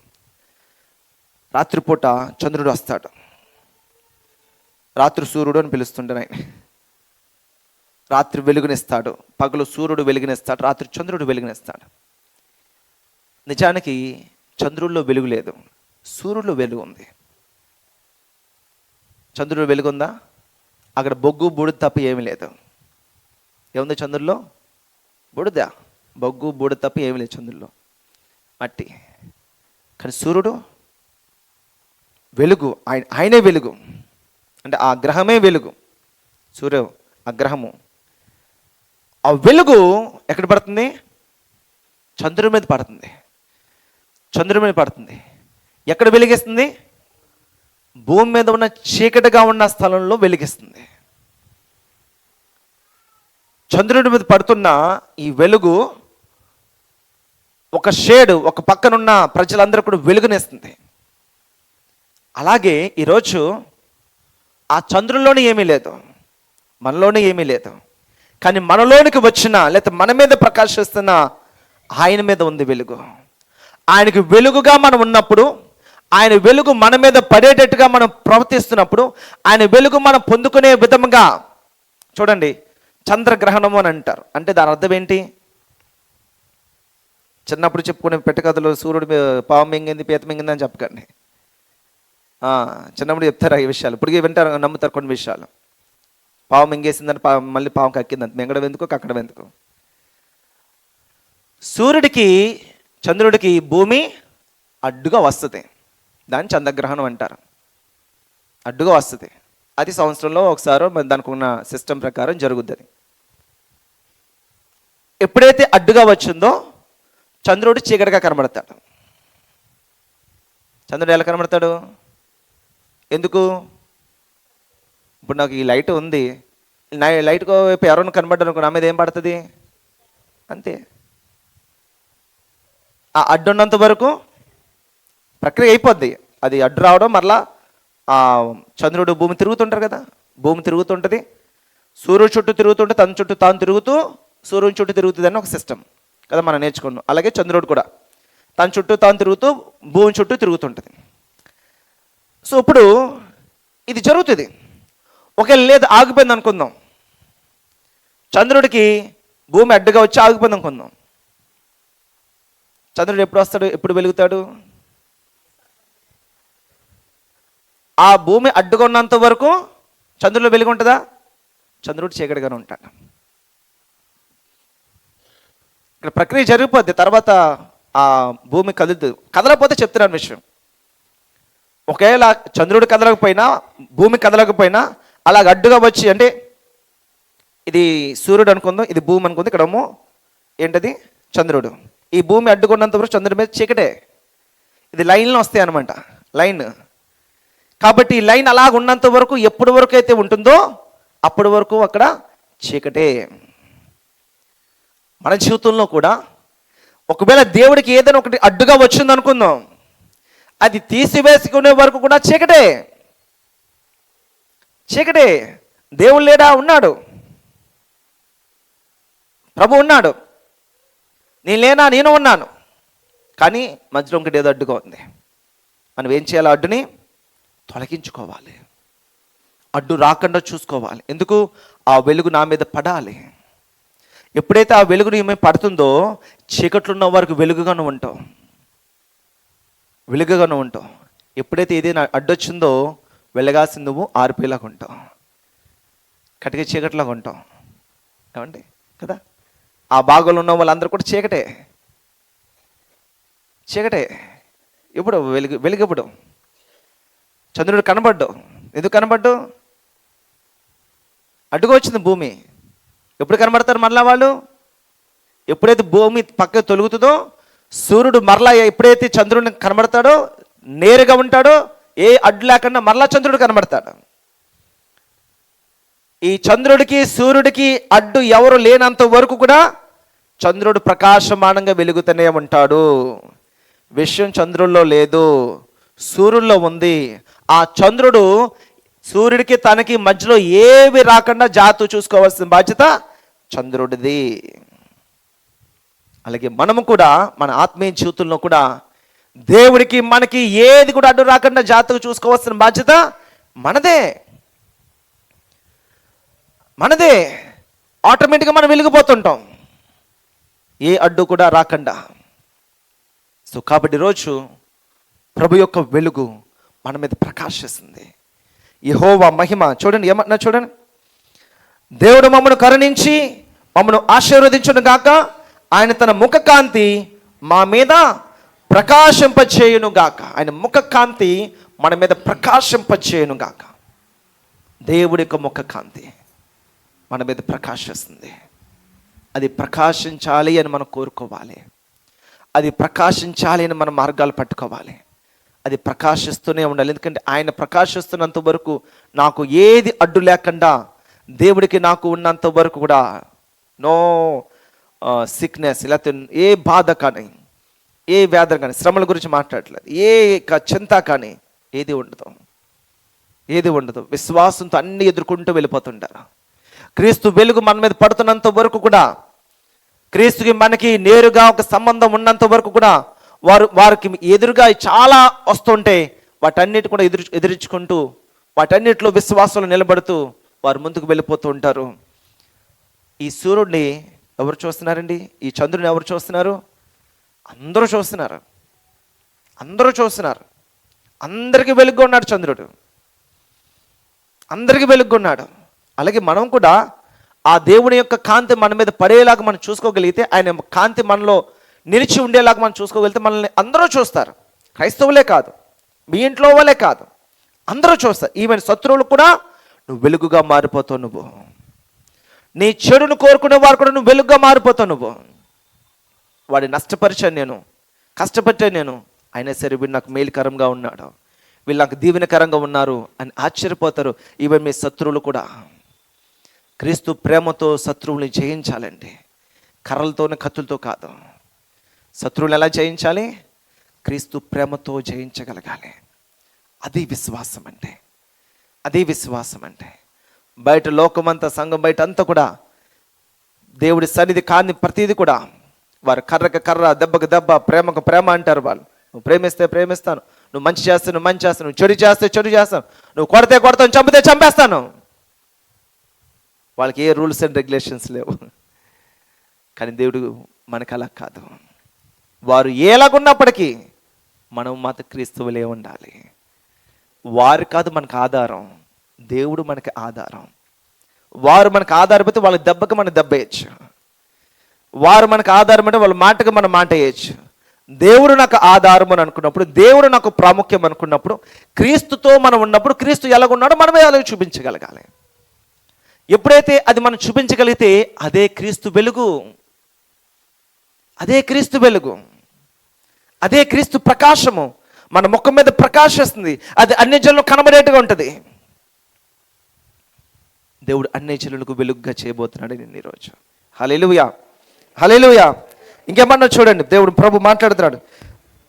Speaker 4: రాత్రిపూట చంద్రుడు వస్తాడు, రాత్రి సూర్యుడు అని పిలుస్తుంటారు ఆయన. రాత్రి వెలుగునిస్తాడు, పగలు సూర్యుడు వెలుగునిస్తాడు, రాత్రి చంద్రుడు వెలుగునిస్తాడు. నిజానికి చంద్రుల్లో వెలుగు లేదు, సూర్యుడిలో వెలుగు ఉంది. చంద్రుడు వెలుగుందా? అక్కడ బొగ్గు బూడిద తప్ప ఏమీ లేదు. ఏముంది చంద్రుల్లో? బూడిద, బొగ్గు బూడిద తప్ప ఏమీ లేదు చంద్రుల్లో, మట్టి. కానీ సూర్యుడు వెలుగు, ఆయనే వెలుగు. అంటే ఆ గ్రహమే వెలుగు, ఆ గ్రహము. ఆ వెలుగు ఎక్కడ పడుతుంది? చంద్రుడి మీద పడుతుంది. ఎక్కడ వెలిగిస్తుంది? భూమి మీద ఉన్న చీకటిగా ఉన్న స్థలంలో వెలిగిస్తుంది. చంద్రుడి మీద పడుతున్న ఈ వెలుగు ఒక షేడ్, ఒక పక్కనున్న ప్రజలందరూ కూడా వెలుగునిస్తుంది. అలాగే ఈరోజు ఆ చంద్రుల్లోనే ఏమీ లేదు, మనలోనే ఏమీ లేదు. కానీ మనలోనికి వచ్చిన, లేకపోతే మన మీద ప్రకాశిస్తున్న ఆయన మీద ఉంది వెలుగు. ఆయనకు వెలుగుగా మనం ఉన్నప్పుడు, ఆయన వెలుగు మన మీద పడేటట్టుగా మనం ప్రవర్తిస్తున్నప్పుడు, ఆయన వెలుగు మనం పొందుకునే విధముగా, చూడండి, చంద్రగ్రహణము అని అంటారు. అంటే దాని అర్థం ఏంటి? చిన్నప్పుడు చెప్పుకునే పెట్టకథలు, సూర్యుడు పాము మింగింది, పీత మింగింది అని చెప్పకండి. చిన్నప్పుడు చెప్తారు ఈ విషయాలు, ఇప్పటికీ వింటారు, నమ్ముతారు కొన్ని విషయాలు. పాము మింగేసిందని మళ్ళీ పాము కక్కిందని, మింగడం ఎందుకు, కక్కడం ఎందుకు? సూర్యుడికి, చంద్రుడికి భూమి అడ్డుగా వస్తుంది. దాన్ని చంద్రగ్రహణం అంటారు. అడ్డుగా వస్తుంది. అది సంవత్సరంలో ఒకసారి దానికి ఉన్న సిస్టమ్ ప్రకారం జరుగుద్ది. అది ఎప్పుడైతే అడ్డుగా వచ్చిందో చంద్రుడు చీకటిగా కనబడతాడు. చంద్రుడు ఎలా కనబడతాడు? ఎందుకు? ఇప్పుడు నాకు ఈ లైట్ ఉంది, లైట్కు వైపు ఎవరైనా కనబడ్డారు అనుకో, నా మీద ఏం పడుతుంది? అంతే. ఆ అడ్డు ఉన్నంత వరకు ప్రక్రియ అయిపోద్ది. అది అడ్డు రావడం, మరలా ఆ చంద్రుడు భూమి తిరుగుతుంటారు కదా, భూమి తిరుగుతుంటుంది, సూర్యుడు చుట్టూ తిరుగుతుంటే తన చుట్టూ తాను తిరుగుతూ సూర్యుని చుట్టూ తిరుగుతుంది అని ఒక సిస్టమ్ కదా మనం నేర్చుకున్నాం. అలాగే చంద్రుడు కూడా తన చుట్టూ తాను తిరుగుతూ భూమి చుట్టూ తిరుగుతుంటుంది. సో ఇప్పుడు ఇది జరుగుతుంది. ఒకవేళ లేదు ఆగిపోయింది అనుకుందాం, చంద్రుడికి భూమి అడ్డుగా వచ్చి ఆగిపోయింది అనుకుందాం. చంద్రుడు ఎప్పుడు వస్తాడు, ఎప్పుడు వెలుగుతాడు? ఆ భూమి అడ్డుగా ఉన్నంత వరకు చంద్రుడిలో వెలుగు ఉంటుందా? చంద్రుడు చీకటిగానే ఉంటాడు. ఇక్కడ ప్రక్రియ జరిగిపోద్ది. తర్వాత ఆ భూమి కదులుతుంది. కదలకపోతే చెప్తున్నాను విషయం, ఒకవేళ చంద్రుడు కదలకపోయినా భూమి కదలకపోయినా అలాగ అడ్డుగా వచ్చి, అంటే ఇది సూర్యుడు అనుకుందాం, ఇది భూమి అనుకుంది, ఇక్కడేమో ఏంటది చంద్రుడు. ఈ భూమి అడ్డుకున్నంత వరకు చంద్రుడి మీద చీకటే. ఇది లైన్లో వస్తాయి అనమాట, లైన్. కాబట్టి ఈ లైన్ అలాగ ఉన్నంత వరకు ఎప్పటి వరకు అయితే ఉంటుందో అప్పటి వరకు అక్కడ చీకటే. మన జీవితంలో కూడా ఒకవేళ దేవుడికి ఏదైనా ఒకటి అడ్డుగా వచ్చింది అనుకుందాం, అది తీసివేసుకునే వరకు కూడా చీకటే. చీకటే. దేవుడు లేడా? ఉన్నాడు. ప్రభు ఉన్నాడు. నేను లేనా? నేను ఉన్నాను. కానీ మధ్యలో ఇంకటి ఏదో అడ్డుగా ఉంది. మనం ఏం చేయాలి? అడ్డుని తొలగించుకోవాలి. అడ్డు రాకుండా చూసుకోవాలి. ఎందుకు? ఆ వెలుగు నా మీద పడాలి. ఎప్పుడైతే ఆ వెలుగు నీ మీద పడుతుందో చీకట్లో ఉన్న వారికి వెలుగుగానే ఉంటావు, వెలుగుగానే ఉంటావు. ఎప్పుడైతే ఏదైనా అడ్డొచ్చిందో వెలగాల్సింది నువ్వు ఆరిపోయేలాగా ఉంటావు, కటిక చీకట్లాగా ఉంటావు. ఏమండి కదా? ఆ భాగంలో ఉన్న వాళ్ళందరూ కూడా చీకటే. చీకటే. ఎప్పుడు వెలుగు ఎప్పుడు? చంద్రుడు కనబడ్డావు. ఎందుకు కనబడ్డావు? అడ్డుగా వచ్చింది భూమి. ఎప్పుడు కనబడతారు మరలా వాళ్ళు? ఎప్పుడైతే భూమి పక్క తొలుగుతుందో, సూర్యుడు మరలా ఎప్పుడైతే చంద్రుడిని కనబడతాడో, నేరుగా ఉంటాడో, ఏ అడ్డు లేకుండా మరలా చంద్రుడు కనబడతాడు. ఈ చంద్రుడికి సూర్యుడికి అడ్డు ఎవరు లేనంత వరకు కూడా చంద్రుడు ప్రకాశమానంగా వెలుగుతూనే ఉంటాడు. విషయం చంద్రుల్లో లేదు, సూర్యుల్లో ఉంది. ఆ చంద్రుడు సూర్యుడికి తనకి మధ్యలో ఏవి రాకుండా జాగ్రత్త చూసుకోవాల్సిన బాధ్యత చంద్రుడిది. అలాగే మనము కూడా మన ఆత్మీయ జీవితంలో కూడా దేవుడికి మనకి ఏది కూడా అడ్డు రాకుండా జాగ్రత్తగా చూసుకోవాల్సిన బాధ్యత మనదే. మనదే. ఆటోమేటిక్గా మనం వెలిగిపోతుంటాం, ఏ అడ్డు కూడా రాకుండా. సో కాబట్టి ఈరోజు ప్రభు యొక్క వెలుగు మన మీద ప్రకాశిస్తుంది. యెహోవా మహిమ చూడండి, ఏమన్నా చూడండి. దేవుడు మమ్మను కరుణించి మమ్మను ఆశీర్వదించును గాక, ఆయన తన ముఖ కాంతి మా మీద ప్రకాశింపచేయును గాక. ఆయన ముఖ కాంతి మన మీద ప్రకాశింపచేయును గాక. దేవుడి యొక్క ముఖ కాంతి మన మీద ప్రకాశిస్తుంది. అది ప్రకాశించాలి అని మనం కోరుకోవాలి. అది ప్రకాశించాలి అని మన మార్గాలు పట్టుకోవాలి. అది ప్రకాశిస్తూనే ఉండాలి. ఎందుకంటే ఆయన ప్రకాశిస్తున్నంత వరకు నాకు ఏది అడ్డు లేకుండా, దేవుడికి నాకు ఉన్నంత వరకు కూడా నో సిక్నెస్, లేకపోతే ఏ బాధ కానీ, ఏ వ్యాధి కానీ, శ్రమల గురించి మాట్లాడలేదు, ఏ చింత కానీ ఏది ఉండదు, ఏది ఉండదు. విశ్వాసంతో అన్ని ఎదుర్కొంటూ వెళ్ళిపోతుంటారు. క్రీస్తు వెలుగు మన మీద పడుతున్నంత వరకు కూడా, క్రీస్తుకి మనకి నేరుగా ఒక సంబంధం ఉన్నంత వరకు కూడా వారికి ఎదురుగా చాలా వస్తుంటే వాటన్నిటి కూడా ఎదిరించుకుంటూ వాటన్నిటిలో విశ్వాసంలో నిలబడుతూ వారు ముందుకు వెళ్ళిపోతూ ఉంటారు. ఈ సూర్యుడిని ఎవరు చూస్తున్నారండి? ఈ చంద్రుని ఎవరు చూస్తున్నారు? అందరూ చూస్తున్నారు. అందరూ చూస్తున్నారు. అందరికీ వెలుగుగా ఉన్నాడు చంద్రుడు, అందరికీ వెలుగుగా ఉన్నాడు. అలాగే మనం కూడా ఆ దేవుని యొక్క కాంతి మన మీద పడేలాగా మనం చూసుకోగలిగితే, ఆయన కాంతి మనలో నిలిచి ఉండేలాగా మనం చూసుకోగలిగితే మనల్ని అందరూ చూస్తారు. క్రైస్తవులే కాదు, మీ ఇంట్లో వాళ్ళే కాదు, అందరూ చూస్తారు. ఈవెన్ శత్రువులు కూడా నువ్వు వెలుగుగా మారిపోతావు. నువ్వు నీ చెడును కోరుకునే వారు కూడా నువ్వు వెలుగుగా మారిపోతావు. నువ్వు వాడిని నష్టపరిచాను నేను, కష్టపెట్టాను నేను, అయినా సరే వీడు నాకు మేలుకరంగా ఉన్నాడు, వీళ్ళు నాకు దీవెనకరంగా ఉన్నారు అని ఆశ్చర్యపోతారు. ఈవెన్ మీ శత్రువులు కూడా. క్రీస్తు ప్రేమతో శత్రువుల్ని జయించాలండి, కర్రలతోనే కత్తులతో కాదు. శత్రువులు ఎలా జయించాలి? క్రీస్తు ప్రేమతో జయించగలగాలి. అది విశ్వాసం అంటే, అది విశ్వాసం అంటే. బయట లోకమంతా, సంఘం బయట అంతా కూడా దేవుడి సన్నిధి కాని ప్రతిదీ కూడా వారు కర్రకు కర్ర, దెబ్బకు దెబ్బ, ప్రేమకు ప్రేమ అంటారు. వాళ్ళు నువ్వు ప్రేమిస్తే ప్రేమిస్తాను, నువ్వు మంచి చేస్తే నువ్వు మంచి చేస్తాను, నువ్వు చెడు చేస్తే చెడు చేస్తాను, నువ్వు కొడితే కొడతాను, చంపితే చంపేస్తాను. వాళ్ళకి ఏ రూల్స్ అండ్ రెగ్యులేషన్స్ లేవు. కానీ దేవుడు మనకు అలా కాదు. వారు ఎలాగున్నప్పటికీ మనం మాత్రం క్రీస్తువులే ఉండాలి. వారు కాదు మనకు ఆధారం, దేవుడు మనకి ఆధారం. వారు మనకు ఆధారపడితే వాళ్ళ దెబ్బకి మనం దెబ్బ వేయచ్చు, వారు మనకు ఆధారం అంటే వాళ్ళ మాటకి మనం మాట వేయచ్చు. దేవుడు నాకు ఆధారం అని అనుకున్నప్పుడు, దేవుడు నాకు ప్రాముఖ్యం అనుకున్నప్పుడు, క్రీస్తుతో మనం ఉన్నప్పుడు క్రీస్తు ఎలాగున్నాడో మనమే అలాగే చూపించగలగాలి. ఎప్పుడైతే అది మనం చూపించగలిగితే అదే క్రీస్తు వెలుగు, అదే క్రీస్తు వెలుగు, అదే క్రీస్తు ప్రకాశము మన ముఖం మీద ప్రకాశిస్తుంది. అది అన్ని జనులకు కనబడేట్టుగా ఉంటుంది. దేవుడు అన్ని జనులకు వెలుగుగా చేయబోతున్నాడు నేను ఈరోజు. హల్లెలూయా, హల్లెలూయా. ఇంకేమన్నా చూడండి, దేవుడు ప్రభు మాట్లాడుతున్నాడు.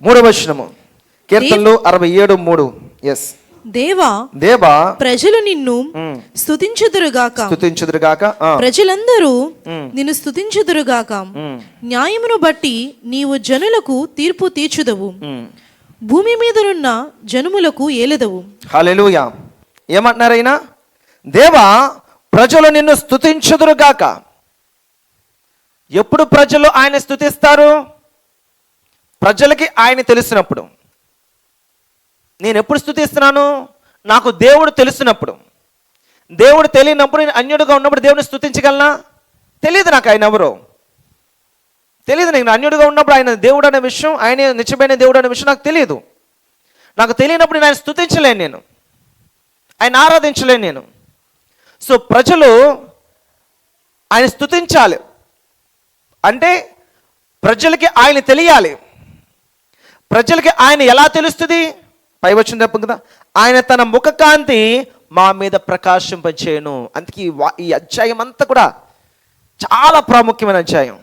Speaker 4: 3వ వచనము, కీర్తనలు 67:3. ఎస్. దేవా
Speaker 5: ప్రజలు నిన్ను స్తుతించుదురుగాక, ప్రజలందరూ నిన్ను స్తుతించుదురుగాక. న్యాయమును బట్టి నీవు జనులకు తీర్పు తీర్చుదవు, భూమి మీదనున్న జనములకు ఏలెదవు.
Speaker 4: హల్లెలూయా. ఏమంటున్నారైనా? దేవా ప్రజలు నిన్ను స్తుతించుదురుగాక. ఎప్పుడు ప్రజలు ఆయన స్తుతిస్తారు? ప్రజలకి ఆయన తెలిసినప్పుడు. నేను ఎప్పుడు స్తుతిస్తున్నాను? నాకు దేవుడు తెలిసినప్పుడు. దేవుడు తెలియనప్పుడు, నేను అన్యుడిగా ఉన్నప్పుడు దేవుడిని స్తుతించగలనా? తెలియదు నాకు ఆయన ఎవరో, తెలియదు. నేను అన్యుడిగా ఉన్నప్పుడు ఆయన దేవుడు అనే విషయం, ఆయన నిజమైన దేవుడు అనే విషయం నాకు తెలియదు. నాకు తెలియనప్పుడు నేను ఆయన స్తుతించలేను, నేను ఆయన ఆరాధించలేను నేను. సో ప్రజలు ఆయన స్తుతించాలి అంటే ప్రజలకి ఆయన తెలియాలి. ప్రజలకి ఆయన ఎలా తెలుస్తుంది? పై వచ్చిన తప్ప కదా, ఆయన తన ముఖ కాంతి మా మీద ప్రకాశింపచేయను. అందుకే ఈ అధ్యాయం అంతా కూడా చాలా ప్రాముఖ్యమైన అధ్యాయం.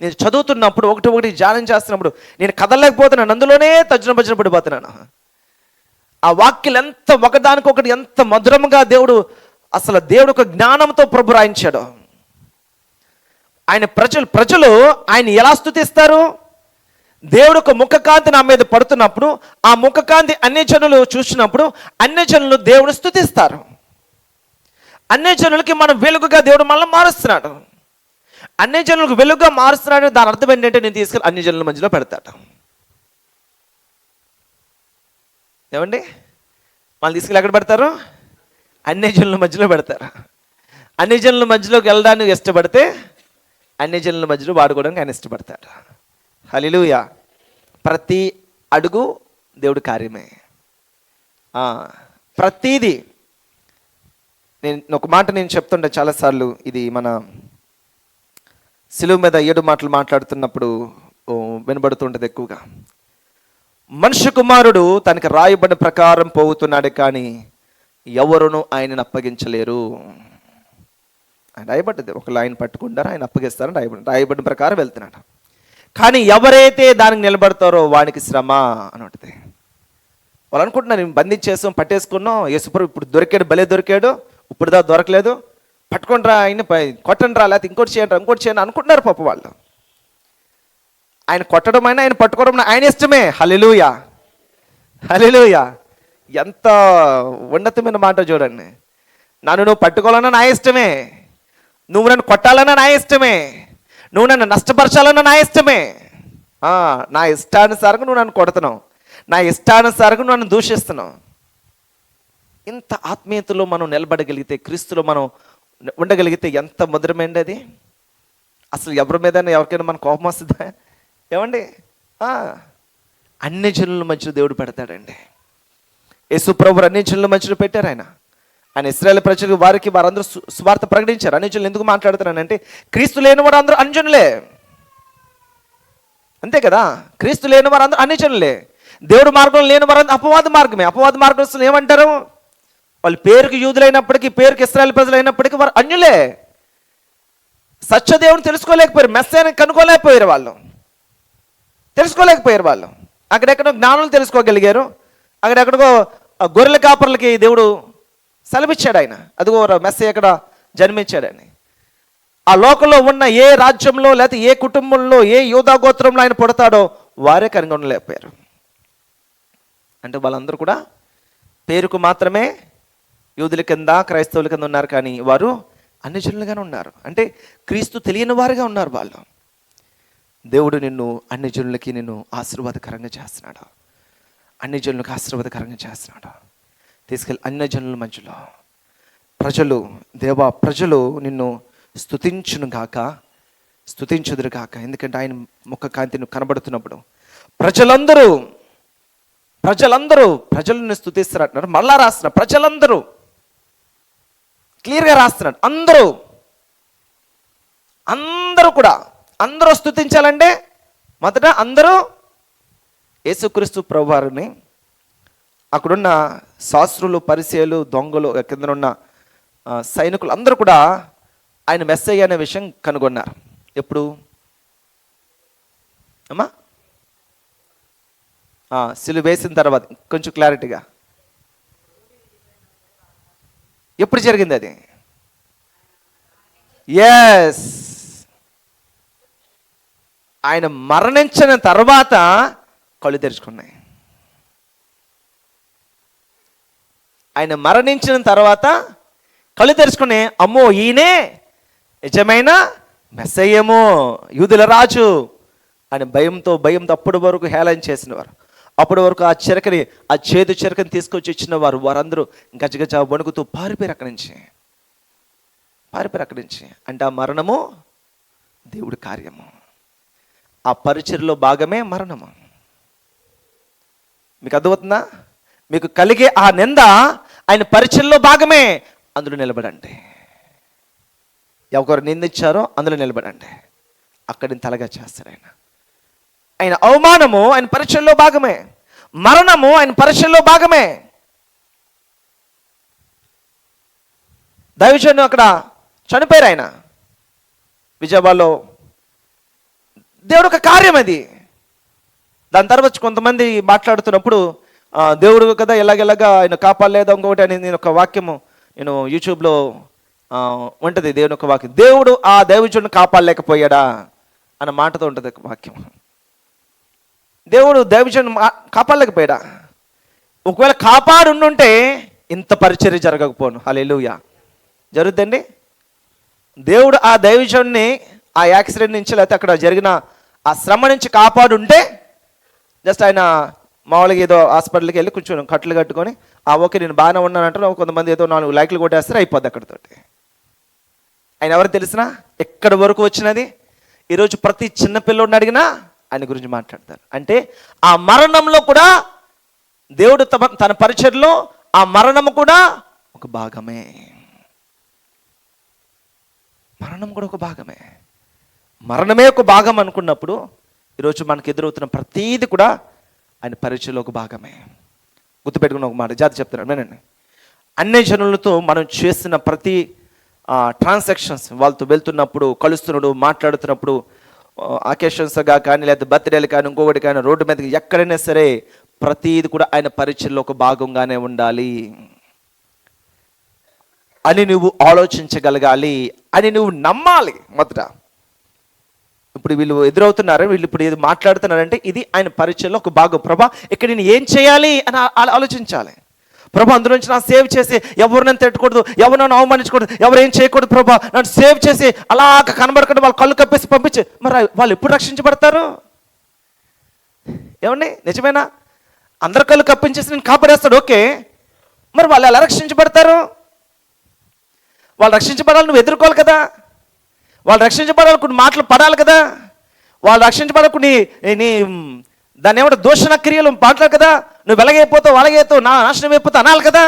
Speaker 4: నేను చదువుతున్నప్పుడు ఒకటి ధ్యానం చేస్తున్నప్పుడు నేను కదలలేకపోతున్నాను, అందులోనే తర్జన భజన పడిపోతున్నాను. ఆ వాక్యాలు ఎంత ఒకదానికొకటి ఎంత మధురంగా అసలు దేవుడు ఒక జ్ఞానంతో ప్రభు రాయించాడు. ఆయన ప్రజలు ఆయన ఎలా స్తుతిస్తారు? దేవుడు ఒక ముఖకాంతి నా మీద పడుతున్నప్పుడు, ఆ ముఖకాంతి అన్ని జనులు చూసినప్పుడు అన్ని జనులు దేవుడు స్తుతిస్తారు. అన్ని జనులకి మనం వెలుగుగా దేవుడు మనల్ని మారుస్తున్నాడు. అన్ని జనులకు వెలుగుగా మారుస్తున్నాడు. దాని అర్థం ఏంటంటే నేను తీసుకెళ్ళి అన్ని జనుల మధ్యలో పెడతాడు. ఏమండి? వాళ్ళు తీసుకెళ్ళి ఎక్కడ పెడతారు? అన్ని జనుల మధ్యలో పెడతారు. అన్ని జనుల మధ్యలోకి వెళ్ళడానికి ఇష్టపడితే అన్ని జనుల మధ్యలో వాడుకోవడానికి ఆయన ఇష్టపడతాడు. హల్లెలూయా. ప్రతి అడుగు దేవుడి కార్యమే. ప్రతిదీ. నేను ఒక మాట నేను చెప్తుంటే చాలాసార్లు, ఇది మన సిలువ మీద 7 మాటలు మాట్లాడుతున్నప్పుడు వినబడుతుంటుంది ఎక్కువగా. మనుష్య కుమారుడు తనకి రాయబడిన ప్రకారం పోతున్నాడు, కానీ ఎవరును ఆయనను అప్పగించలేరు. ఆయన రాయబడ్డది, ఒక లైన్ పట్టుకుంటారు, ఆయన అప్పగిస్తారని రాయబడిన ప్రకారం వెళ్తున్నాడు. కానీ ఎవరైతే దానికి నిలబడతారో వానికి శ్రమ అని ఉంటుంది. వాళ్ళు అనుకుంటున్నారు బంధించేసాం, పట్టేసుకున్నాం, యేసుప్రభు ఇప్పుడు దొరికాడు, భలే దొరికాడు, ఇప్పుడు దా దొరకలేదు, పట్టుకొని రా, ఆయన కొట్టండి రా, లేకపోతే ఇంకోటి చేయండి అనుకుంటున్నారు పాప వాళ్ళు. ఆయన కొట్టడం అయినా ఆయన పట్టుకోవడం ఆయన ఇష్టమే. హల్లెలూయా, హల్లెలూయా. ఎంత ఉన్నతమైన మాట చూడండి. నన్ను నువ్వు పట్టుకోవాలన్నా నా ఇష్టమే, నువ్వు నన్ను కొట్టాలన్నా నా ఇష్టమే, నువ్వు నన్ను నష్టపరచాలన్నా నా ఇష్టమే. నా ఇష్టానుసారంగా నువ్వు నన్ను కొడుతున్నావు, నా ఇష్టానుసారంగా నువ్వు నన్ను దూషిస్తున్నావు. ఇంత ఆత్మీయతలో మనం నిలబడగలిగితే, క్రీస్తులో మనం ఉండగలిగితే ఎంత మధురమైంది అది. అసలు ఎవరి మీద ఎవరికైనా మన కోపం వస్తుందా? ఏమండి? అన్ని జనుల మధ్యలో దేవుడు పెడతాడండి. యేసు ప్రభు అన్యజనుల మధ్యలో పెట్టారు ఆయన ఇశ్రాయేలు ప్రజలు వారందరూ సువార్త ప్రకటించారు. అన్యజనులు ఎందుకు మాట్లాడుతున్నానంటే క్రీస్తు లేని వారు అందరూ అన్యజనులే, అంతే కదా. క్రీస్తు లేని వారు అందరూ అన్యజనులే. దేవుడు మార్గం లేని వారు అపవాద మార్గమే. అపవాద మార్గస్తులు ఏమంటారు? వాళ్ళు పేరుకి యూదులైనప్పటికీ, పేరుకి ఇశ్రాయేలు ప్రజలు అయినప్పటికీ వారు అన్యులే. సత్యదేవుని తెలుసుకోలేకపోయారు, మెస్సీని కనుక్కోలేకపోయారు, తెలుసుకోలేకపోయారు. వాళ్ళు అక్కడెక్కడో జ్ఞానులు తెలుసుకోగలిగారు, అక్కడెక్కడికో గొర్రెల కాపర్లకి దేవుడు సెలవిచ్చాడు. అదిగో మెస్సీ ఎక్కడ జన్మించాడని. ఆ లోకంలో ఉన్న ఏ రాజ్యంలో లేకపోతే ఏ కుటుంబంలో ఏ యూదా గోత్రంలో ఆయన పుడతాడో వారే కనుగొనలేకపోయారు. అంటే వాళ్ళందరూ కూడా పేరుకు మాత్రమే యూదుల కింద క్రైస్తవుల కింద ఉన్నారు, కానీ వారు అన్యజనులుగానే ఉన్నారు. అంటే క్రీస్తు తెలియని వారుగా ఉన్నారు వాళ్ళు. దేవుడు నిన్ను అన్యజనులకి నిన్ను ఆశీర్వాదకరంగా చేస్తున్నాడు, అన్యజనులకు ఆశీర్వాదకరంగా చేస్తున్నాడు. తీసుకెళ్ళి అన్యజనుల మధ్యలో ప్రజలు నిన్ను స్తుతించును గాక, స్తుతించుదురు గాక. ఎందుకంటే ఆయన ముఖ కాంతిని కనబడుతున్నప్పుడు ప్రజలను స్తుతిస్తారు అంటున్నారు. మళ్ళా రాస్తున్నారు, ప్రజలందరూ క్లియర్గా రాస్తున్నాడు. అందరూ స్తుతించాలంటే మొదట అందరూ యేసుక్రీస్తు ప్రభువారిని. అక్కడున్న శాస్త్రులు, పరిసయ్యులు, దొంగలు, కిందనున్న సైనికులు అందరూ కూడా ఆయన మెస్సయ్య అనే విషయం కనుగొన్నారు. ఎప్పుడు అమ్మా? సిలువ వేసిన తర్వాత. కొంచెం క్లారిటీగా ఎప్పుడు జరిగింది అది? ఎస్, ఆయన మరణించిన తర్వాత కళ్ళు తెరుచుకున్నాయి. ఆయన మరణించిన తర్వాత కళ్ళు తెరుచుకుని, అమ్మో ఈయనే నిజమైన మెస్సయ్యేమో, యూదుల రాజు అని భయంతో అప్పటి వరకు హేళన చేసినవారు, అప్పటి వరకు ఆ చేదు చెరకని తీసుకొచ్చి ఇచ్చిన వారందరూ గజగజ వణుకుతూ పారిపోయారు అక్కడి నుంచి. అంటే ఆ మరణము దేవుడి కార్యము, ఆ పరిచర్యలో భాగమే మరణము. మీకు అర్థమవుతుందా? మీకు కలిగే ఆ నింద ఆయన పరిచర్యలో భాగమే. అందులో నిలబడండి. ఎవరు నిందించారో అందులో నిలబడండి. అక్కడిని తలగా చేస్తారు ఆయన అవమానము ఆయన పరిచర్యలో భాగమే, మరణము ఆయన పరిచర్యలో భాగమే. దైవజనుడు అక్కడ చనిపోయారు. ఆయన విజయవాడలో దేవుడు ఒక కార్యం అది. దాని తర్వాత కొంతమంది మాట్లాడుతున్నప్పుడు దేవుడు కదా ఎలాగెలాగా ఆయన కాపాడలేదు ఇంకొకటి అని నేను ఒక వాక్యము నేను యూట్యూబ్లో ఉంటుంది, దేవుని ఒక వాక్యం. దేవుడు ఆ దైవజనుడిని కాపాడలేకపోయాడా అన్న మాటతో ఉంటుంది ఒక వాక్యం. దేవుడు దైవజనుడిని కాపాడలేకపోయాడా? ఒకవేళ కాపాడుంటే ఇంత పరిచర్య జరగకపోను. హల్లెలూయా. జరుగుద్దండి. దేవుడు ఆ దైవజనుడిని ఆ యాక్సిడెంట్ నుంచి లేకపోతే అక్కడ జరిగిన ఆ శ్రమ నుంచి కాపాడుంటే జస్ట్ ఆయన మామూలుగా ఏదో హాస్పిటల్కి వెళ్ళి కొంచెం కట్లు కట్టుకొని ఓకే నేను బాగానే ఉన్నానంటే కొంతమంది ఏదో 4 లైక్లు కొట్టేస్తారు, అయిపోద్ది అక్కడితోటి. ఆయన ఎవరు తెలిసినా ఎక్కడి వరకు వచ్చినది. ఈరోజు ప్రతి చిన్న పిల్లోడిని అడిగినా ఆయన గురించి మాట్లాడతారు. అంటే ఆ మరణంలో కూడా దేవుడు తన పరిచర్యలో ఆ మరణము కూడా ఒక భాగమే. మరణం కూడా ఒక భాగమే. మరణమే ఒక భాగం అనుకున్నప్పుడు ఈరోజు మనకు ఎదురవుతున్న ప్రతీది కూడా ఆయన పరిచయలో ఒక భాగమే. గుర్తుపెట్టుకున్న ఒక మాట జాతి చెప్తున్నాను నేనండి. అన్యజనులతో మనం చేసిన ప్రతి ట్రాన్సాక్షన్స్, వాళ్ళతో వెళ్తున్నప్పుడు, కలుస్తున్నప్పుడు, మాట్లాడుతున్నప్పుడు, అకేషన్స్గా కానీ లేదా బర్త్డేలు కానీ ఇంకొకటి కానీ రోడ్డు మీద ఎక్కడైనా సరే ప్రతీది కూడా ఆయన పరిచయలో ఒక భాగంగానే ఉండాలి అని నువ్వు ఆలోచించగలగాలి, అని నువ్వు నమ్మాలి. మొదట ఇప్పుడు వీళ్ళు ఎదురవుతున్నారు, వీళ్ళు ఇప్పుడు ఏది మాట్లాడుతున్నారంటే ఇది ఆయన పరిచయంలో ఒక భాగం. ప్రభా ఇక్కడ నేను ఏం చేయాలి అని ఆలోచించాలి. ప్రభా అందులో నుంచి నన్ను సేవ్ చేసి, ఎవరు నన్ను తిట్టకూడదు, ఎవరు నన్ను అవమానించకూడదు, ఎవరు ఏం చేయకూడదు ప్రభా, నన్ను సేవ్ చేసి అలాగ కనబడకుండా వాళ్ళు కళ్ళు కప్పేసి పంపించి. మరి వాళ్ళు ఎప్పుడు రక్షించబడతారు? ఏమండి నిజమేనా? అందరు కళ్ళు కప్పించేసి నేను కాపాడేస్తాడు, ఓకే. మరి వాళ్ళు ఎలా రక్షించబడతారు? వాళ్ళు రక్షించబడాలి, నువ్వు ఎదుర్కోవాలి కదా. వాళ్ళు రక్షించబడాలి, కొన్ని మాటలు పడాలి కదా. వాళ్ళు రక్షించబడకుండా నీ దాన్ని ఏమంటే దూషణ క్రియలు మాట్లాడు కదా. నువ్వు వెలగైపోతావు అలాగైపోతావు నా నాశనం అయిపోతావు అనాలి కదా.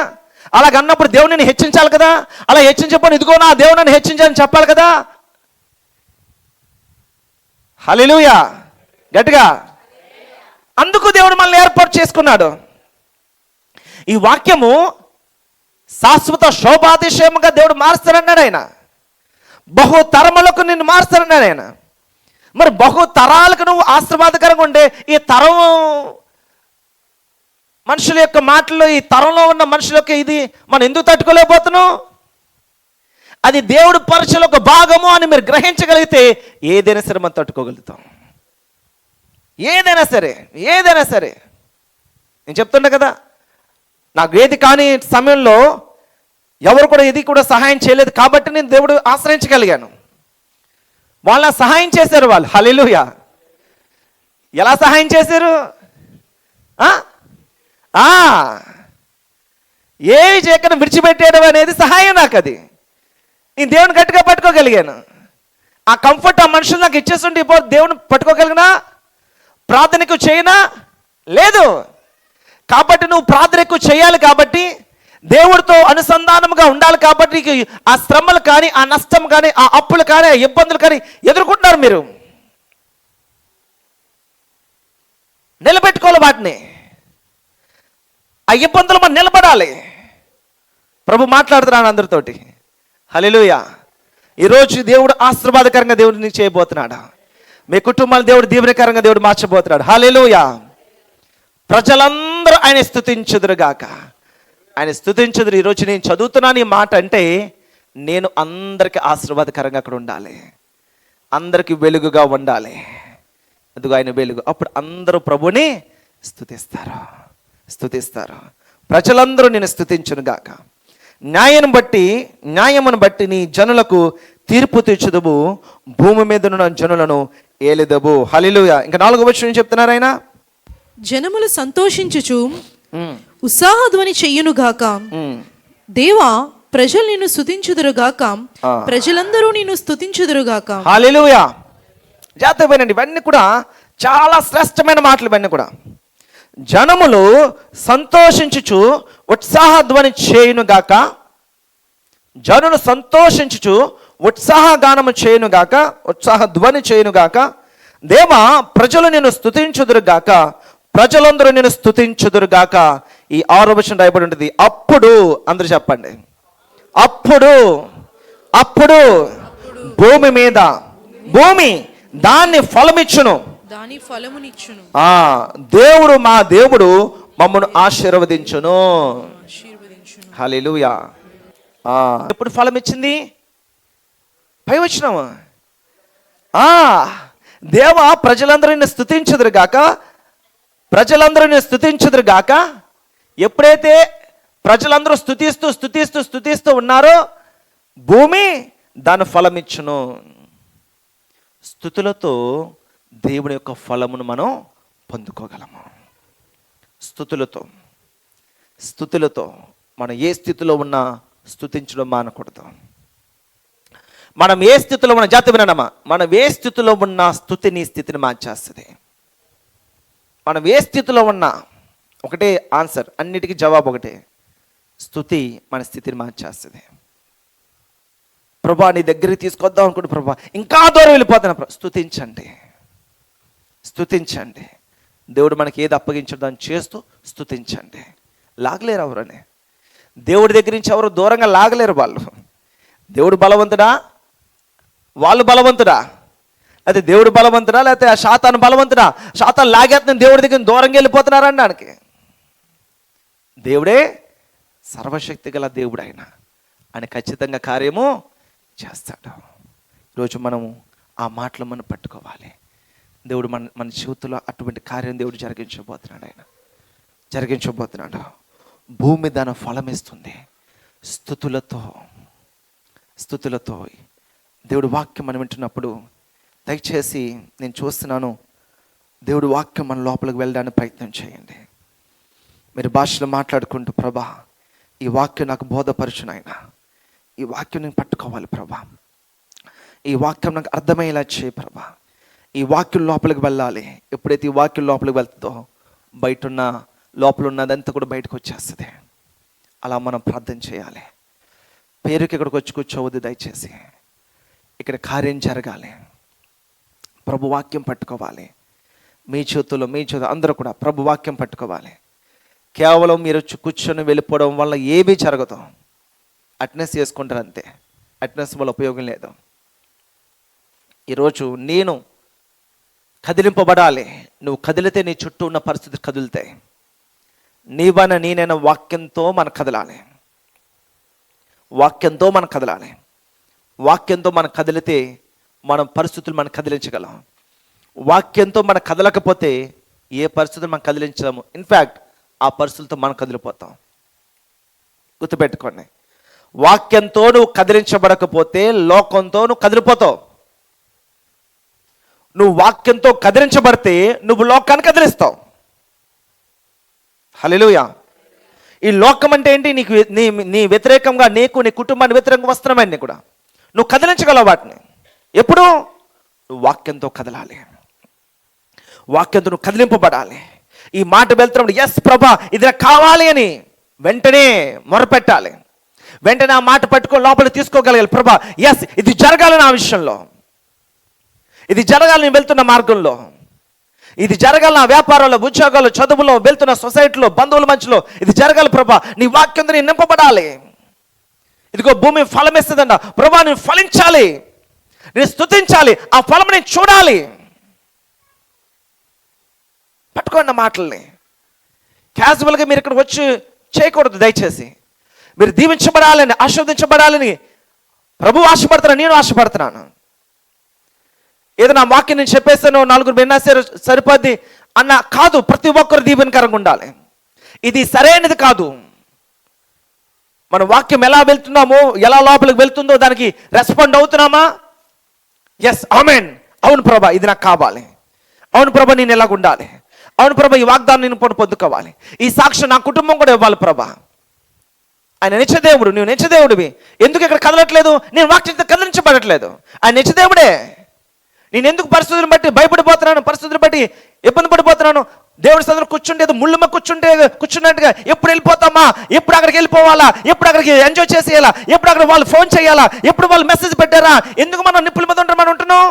Speaker 4: అలాగ అన్నప్పుడు దేవుడిని హెచ్చించాలి కదా. అలా హెచ్చించకపోతే ఇదిగో నా దేవుడిని హెచ్చించాలని చెప్పాలి కదా. హల్లెలూయా గట్టిగా. అందుకు దేవుడు మనల్ని ఏర్పాటు చేసుకున్నాడు. ఈ వాక్యము శాశ్వత శోభాతిశయముగా దేవుడు మారుస్తానన్నాడు ఆయన. బహుతరములకు నిన్ను మారుస్తానన్నాడు ఆయన. మరి బహుతరాలకు నువ్వు ఆశీర్వాదకరంగా ఉండే ఈ తరం మనుషుల యొక్క మాటలు, ఈ తరంలో ఉన్న మనుషుల యొక్క ఇది మనం ఎందుకు తట్టుకోలేకపోతున్నాం? అది దేవుడు పరిచయం ఒక భాగము అని మీరు గ్రహించగలిగితే ఏదైనా సరే మనం తట్టుకోగలుగుతాం. ఏదైనా సరే నేను చెప్తున్నా కదా, నాకు ఏది కాని సమయంలో ఎవరు కూడా ఇది కూడా సహాయం చేయలేదు కాబట్టి నేను దేవుడు ఆశ్రయించగలిగాను. వాళ్ళ సహాయం చేశారు వాళ్ళు. హల్లెలూయా. ఎలా సహాయం చేశారు? ఏవి చేయకుండా విడిచిపెట్టేయడం అనేది సహాయం. నాకు అది నేను దేవుని గట్టిగా పట్టుకోగలిగాను. ఆ కంఫర్ట్ ఆ మనుషులు నాకు ఇచ్చేస్తుంటే ఇప్పుడు దేవుని పట్టుకోగలిగినా ప్రార్థన ఎక్కువ చేయనా? లేదు. కాబట్టి నువ్వు ప్రార్థన ఎక్కువ చేయాలి కాబట్టి, దేవుడితో అనుసంధానముగా ఉండాలి కాబట్టి ఆ శ్రమలు కానీ, ఆ నష్టం కానీ, ఆ అప్పులు కానీ, ఆ ఇబ్బందులు కానీ ఎదుర్కొంటున్నారు. మీరు నిలబెట్టుకోవాలి వాటిని. ఆ ఇబ్బందులు మనం నిలబడాలి. ప్రభు మాట్లాడుతున్నాను అందరితోటి. హల్లెలూయా. ఈరోజు దేవుడు ఆశీర్వాదకరంగా దేవుడిని చేయబోతున్నాడు. మీ కుటుంబాన్ని దేవుడు దీవెనకరంగా దేవుడు మార్చబోతున్నాడు. హల్లెలూయా. ప్రజలందరూ ఆయన స్తుతించుదురుగాక. ఆయన స్తుతించుదురు. ఈరోజు నేను చదువుతున్నాను ఈ మాట అంటే నేను అందరికీ ఆశీర్వాదకరంగా అక్కడ ఉండాలి, అందరికీ వెలుగుగా ఉండాలి. అదిగో ఆయన వెలుగు. అప్పుడు అందరూ ప్రభుని స్తుతిస్తారు. ప్రజలందరూ నేను స్తుతించునుగాక. న్యాయమును బట్టి నీ జనులకు తీర్పు తీర్చుదువు, భూమి మీద ఉన్న జనులను ఏలిదవు. హల్లెలూయా. ఇంకా 4వ వచనం చెప్తున్నారు ఆయన,
Speaker 5: జనములు సంతోషించుచు ఉత్సాహధ్వని చెయ్యునుగాక. దేవా, ప్రజలు నిన్ను స్తుతించుదురుగాక, ప్రజలందరూ నిన్ను స్తుతించుదురుగాక.
Speaker 4: హల్లెలూయా. జాగ్రత్తగా వినండి. ఇవన్నీ కూడా చాలా శ్రేష్టమైన మాటలు. ఇవన్నీ కూడా జనములు సంతోషించుచు ఉత్సాహధ్వని చేయునుగాక. జనులు సంతోషించుచు ఉత్సాహగానము చేయునుగాక, ఉత్సాహధ్వని చేయునుగాక. దేవా, ప్రజలు నిన్ను స్తుతించుదురుగాక, ప్రజలందరూ నేను స్తుతించుదురుగాక. ఈ 6వ వచనం రాయబడి ఉంటుంది. అప్పుడు అందరూ చెప్పండి, అప్పుడు భూమి దాన్ని ఫలమిచ్చును,
Speaker 5: దాని ఫలమునిచ్చును.
Speaker 4: దేవుడు మా దేవుడు మమ్మను ఆశీర్వదించును. హల్లెలూయా. ఎప్పుడు ఫలం ఇచ్చింది? పై వచనం. దేవా, ప్రజలందరూ నిన్ను స్తుతించుదురుగాక. ఎప్పుడైతే ప్రజలందరూ స్తుతిస్తూ ఉన్నారో భూమి దాని ఫలం ఇచ్చును. స్తుతులతో దేవుని యొక్క ఫలమును మనం పొందుకోగలము. స్తుతులతో మనం ఏ స్థితిలో ఉన్నా స్తుతించడం మానకూడదు. మనం ఏ స్థితిలో ఉన్న జాతి వినమ్మా, మనం ఏ స్థితిలో ఉన్న స్తుతి నీ స్థితిని మార్చేస్తుంది. మనం ఏ స్థితిలో ఉన్నా ఒకటే ఆన్సర్, అన్నిటికీ జవాబు ఒకటే, స్తుతి మన స్థితిని మార్చేస్తుంది. ప్రభా, నీ దగ్గరికి తీసుకొద్దాం అనుకుంటే ప్రభా ఇంకా దూరం వెళ్ళిపోతాను. స్తుతించండి. దేవుడు మనకి ఏది అప్పగించడం దాన్ని చేస్తూ స్తుతించండి. లాగలేరు ఎవరని. దేవుడి దగ్గర నుంచి ఎవరు దూరంగా లాగలేరు. దేవుడు బలవంతుడా, వాళ్ళు బలవంతుడా, లేకపోతే దేవుడు బలవంతుడా, లేకపోతే ఆ శాతాను బలవంతుడా? శాతాను లాగేస్తున్న దేవుడి దగ్గర దూరంగా వెళ్ళిపోతున్నారు అనడానికి. దేవుడే సర్వశక్తి గల దేవుడు. ఆయన ఖచ్చితంగా కార్యము చేస్తాడు. ఈరోజు మనము ఆ మాటలు మనం పట్టుకోవాలి. దేవుడు మన జీవితంలో అటువంటి కార్యం దేవుడు జరిగించబోతున్నాడు. భూమి దాని ఫలం ఇస్తుంది. స్తుతులతో దేవుడు వాక్యం మనం వింటున్నప్పుడు దయచేసి నేను చూస్తున్నాను, దేవుడు వాక్యం మన లోపలికి వెళ్ళడానికి ప్రయత్నం చేయండి. మీరు భాషలో మాట్లాడుకుంటూ, ప్రభా ఈ వాక్యం నాకు బోధపరచు నాయనా, ఈ వాక్యం నేను పట్టుకోవాలి ప్రభా, ఈ వాక్యం నాకు అర్థమయ్యేలా చేయి ప్రభా, ఈ వాక్యం లోపలికి వెళ్ళాలి. ఎప్పుడైతే ఈ వాక్యం లోపలికి వెళ్తుందో బయట ఉన్న లోపల ఉన్నదంతా కూడా బయటకు వచ్చేస్తుంది. అలా మనం ప్రార్థన చేయాలి. పేరుకి ఇక్కడికి వచ్చి కూర్చోవద్దు దయచేసి. ఇక్కడ కార్యం జరగాలి. ప్రభు వాక్యం పట్టుకోవాలి. మీ చేతుల్లో అందరూ కూడా ప్రభు వాక్యం పట్టుకోవాలి. కేవలం మీరు వచ్చి కూర్చొని వెళ్ళిపోవడం వల్ల ఏమీ జరగదు. అటెండెన్స్ చేసుకుంటారు అంతే. అటెండెన్స్ వల్ల ఉపయోగం లేదు. ఈరోజు నేను కదిలింపబడాలి. నువ్వు కదిలితే నీ చుట్టూ ఉన్న పరిస్థితులు కదులుతాయి. నీవైనా నేనైనా వాక్యంతో మనం కదలాలి. వాక్యంతో మనం కదలాలి. వాక్యంతో మనం కదిలితే మనం పరిస్థితులు మనం కదిలించగలం. వాక్యంతో మనం కదలకపోతే ఏ పరిస్థితులు మనం కదిలించలేము. ఇన్ఫ్యాక్ట్ ఆ పరిస్థితులతో మనం కదిలిపోతాం. గుర్తుపెట్టుకోండి, వాక్యంతో నువ్వు కదిలించబడకపోతే లోకంతో నువ్వు కదిలిపోతావు. నువ్వు వాక్యంతో కదిలించబడితే నువ్వు లోకాన్ని కదిలిస్తావు. హల్లెలూయా. ఈ లోకం అంటే ఏంటి? నీకు నీ వ్యతిరేకంగా నీకు నీ కుటుంబాన్ని వ్యతిరేకంగా వస్తున్నామని కూడా నువ్వు కదిలించగలవు వాటిని. ఎప్పుడు? నువ్వు వాక్యంతో కదలాలి. వాక్యంతో నువ్వు కదిలింపబడాలి. ఈ మాట వెళ్తున్నప్పుడు ఎస్ ప్రభా ఇది నాకు కావాలి అని వెంటనే మొరపెట్టాలి. వెంటనే ఆ మాట పట్టుకొని లోపల తీసుకోగలగాలి. ప్రభా ఎస్ ఇది జరగాలి, నా విషయంలో ఇది జరగాలి, నేను వెళ్తున్న మార్గంలో ఇది జరగాలి, నా వ్యాపారంలో, ఉద్యోగాలు, చదువులో, వెళ్తున్న సొసైటీలో, బంధువుల మధ్యలో ఇది జరగాలి. ప్రభా నీ వాక్యంతో నేను నింపబడాలి. ఇదిగో భూమి ఫలం ఇస్తుందంట. ప్రభా నేను ఫలించాలి, నేను స్తుతించాలి, ఆ ఫలం నేను చూడాలి. పట్టుకోండి మాటల్ని. క్యాజువల్గా మీరు ఇక్కడ వచ్చి చేయకూడదు దయచేసి. మీరు దీవించబడాలని, ఆశీర్వదించబడాలని ప్రభు ఆశపడుతున్నాను, నేను ఆశపడుతున్నాను. ఏదో నా వాక్యం నేను చెప్పేస్తాను, నలుగురు విన్నా సరిపోద్ది అన్న కాదు. ప్రతి ఒక్కరు దీవెనకరంగా ఉండాలి. ఇది సరైనది కాదు. మన వాక్యం ఎలా వెళ్తున్నామో, ఎలా లోపలికి వెళ్తుందో దానికి రెస్పాండ్ అవుతున్నామా? ఎస్ ఆమెన్, అవును ప్రభా ఇది నాకు కావాలి, అవును ప్రభా నేను ఎలాగ ఉండాలి, అవును ప్రభా ఈ వాగ్దానం నేను పొందుకోవాలి, ఈ సాక్ష్యం నా కుటుంబం కూడా ఇవ్వాలి ప్రభా. ఆయన నిత్యదేవుడు, నువ్వు నిత్యదేవుడివి. ఎందుకు ఇక్కడ కదలట్లేదు? నేను వాక్యంతో కదిలించబడట్లేదు. ఆయన నిత్యదేవుడే. నేను ఎందుకు పరిస్థితులను బట్టి భయపడిపోతున్నాను, పరిస్థితులను బట్టి ఇబ్బంది పడిపోతున్నాను? దేవుడి సదులు కూర్చుంటే ముళ్ళమ్మ కూర్చున్నట్టుగా ఎప్పుడు వెళ్ళిపోతామా, ఎప్పుడు అక్కడికి వెళ్ళిపోవాలా, ఎప్పుడు అక్కడికి ఎంజాయ్ చేసేయాలా, ఎప్పుడు అక్కడ వాళ్ళు ఫోన్ చేయాలా, ఎప్పుడు వాళ్ళు మెసేజ్ పెట్టారా? ఎందుకు మనం నిప్పుల మీద ఉంటాం? మనం ఉంటున్నాం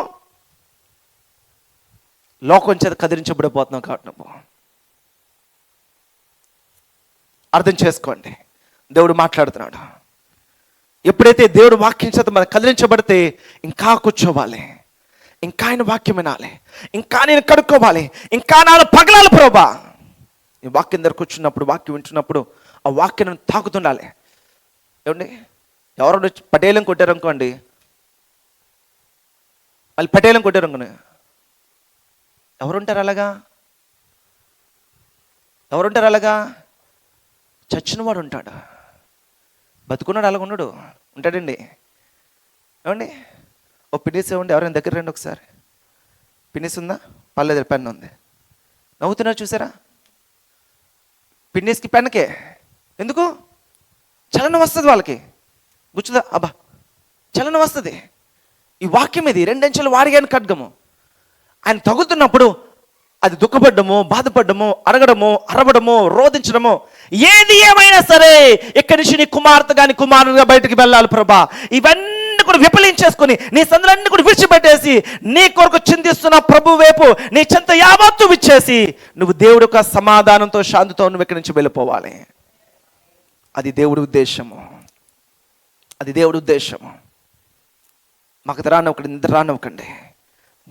Speaker 4: లోకం చేత కదిలించబడిపోతున్నాం కాబట్టి. నువ్వు అర్థం చేసుకోండి, దేవుడు మాట్లాడుతున్నాడు. ఎప్పుడైతే దేవుడు వాక్యం చేత మనం కదిలించబడితే ఇంకా కూర్చోవాలి, ఇంకా ఆయన వాక్యం వినాలి, ఇంకా నేను కడుక్కోవాలి, ఇంకా నాలో పగలాలి ప్రభా. ఈ వాక్యం దగ్గర కూర్చున్నప్పుడు, వాక్యం వింటున్నప్పుడు ఆ వాక్యం తాకుతుండాలి. ఏమండి, ఎవరో పటేలం కొట్టారనుకోండి, వాళ్ళు పటేలం కొట్టారనుకోండి, ఎవరుంటారు అలాగా? ఎవరుంటారు అలాగా? చచ్చినవాడు ఉంటాడు, బతుకున్నాడు అలాగ ఉన్నాడు ఉంటాడండి. ఏమండి, ఓ పినిస్ ఇవ్వండి, ఎవరైనా దగ్గర రండి ఒకసారి. పినిస్ ఉందా? పర్లేదు, పెన్ ఉంది. నవ్వుతున్నారు చూసారా? పిన్నిస్కి పెన్కే ఎందుకు? చలనం వస్తుంది వాళ్ళకి, గుచ్చుదా? అబ్బా చలనం వస్తుంది. ఈ వాక్యం ఇది 2 అంచెలు వారిగాని ఖడ్గము. ఆయన తగులుతున్నప్పుడు అది దుఃఖపడ్డము, బాధపడ్డము, అడగడము, అరవడము, రోధించడము, ఏది ఏమైనా సరే ఇక్కడి నుంచి నీ కుమార్తె కానీ కుమారుడుగా బయటకు వెళ్ళాలి ప్రభా. ఇవన్నీ కూడా విఫలించేసుకుని నీ సందులన్నీ కూడా విడిచిపెట్టేసి నీ కొరకు చింతిస్తున్న ప్రభు వైపు నీ చెంత యావత్తు విచ్చేసి నువ్వు దేవుడి యొక్క సమాధానంతో, శాంతితో నువ్వు ఇక్కడి నుంచి వెళ్ళిపోవాలి. అది దేవుడి ఉద్దేశము, అది దేవుడి ఉద్దేశము. మాకు రానివ్వకండి, నిద్ర రానివ్వకండి.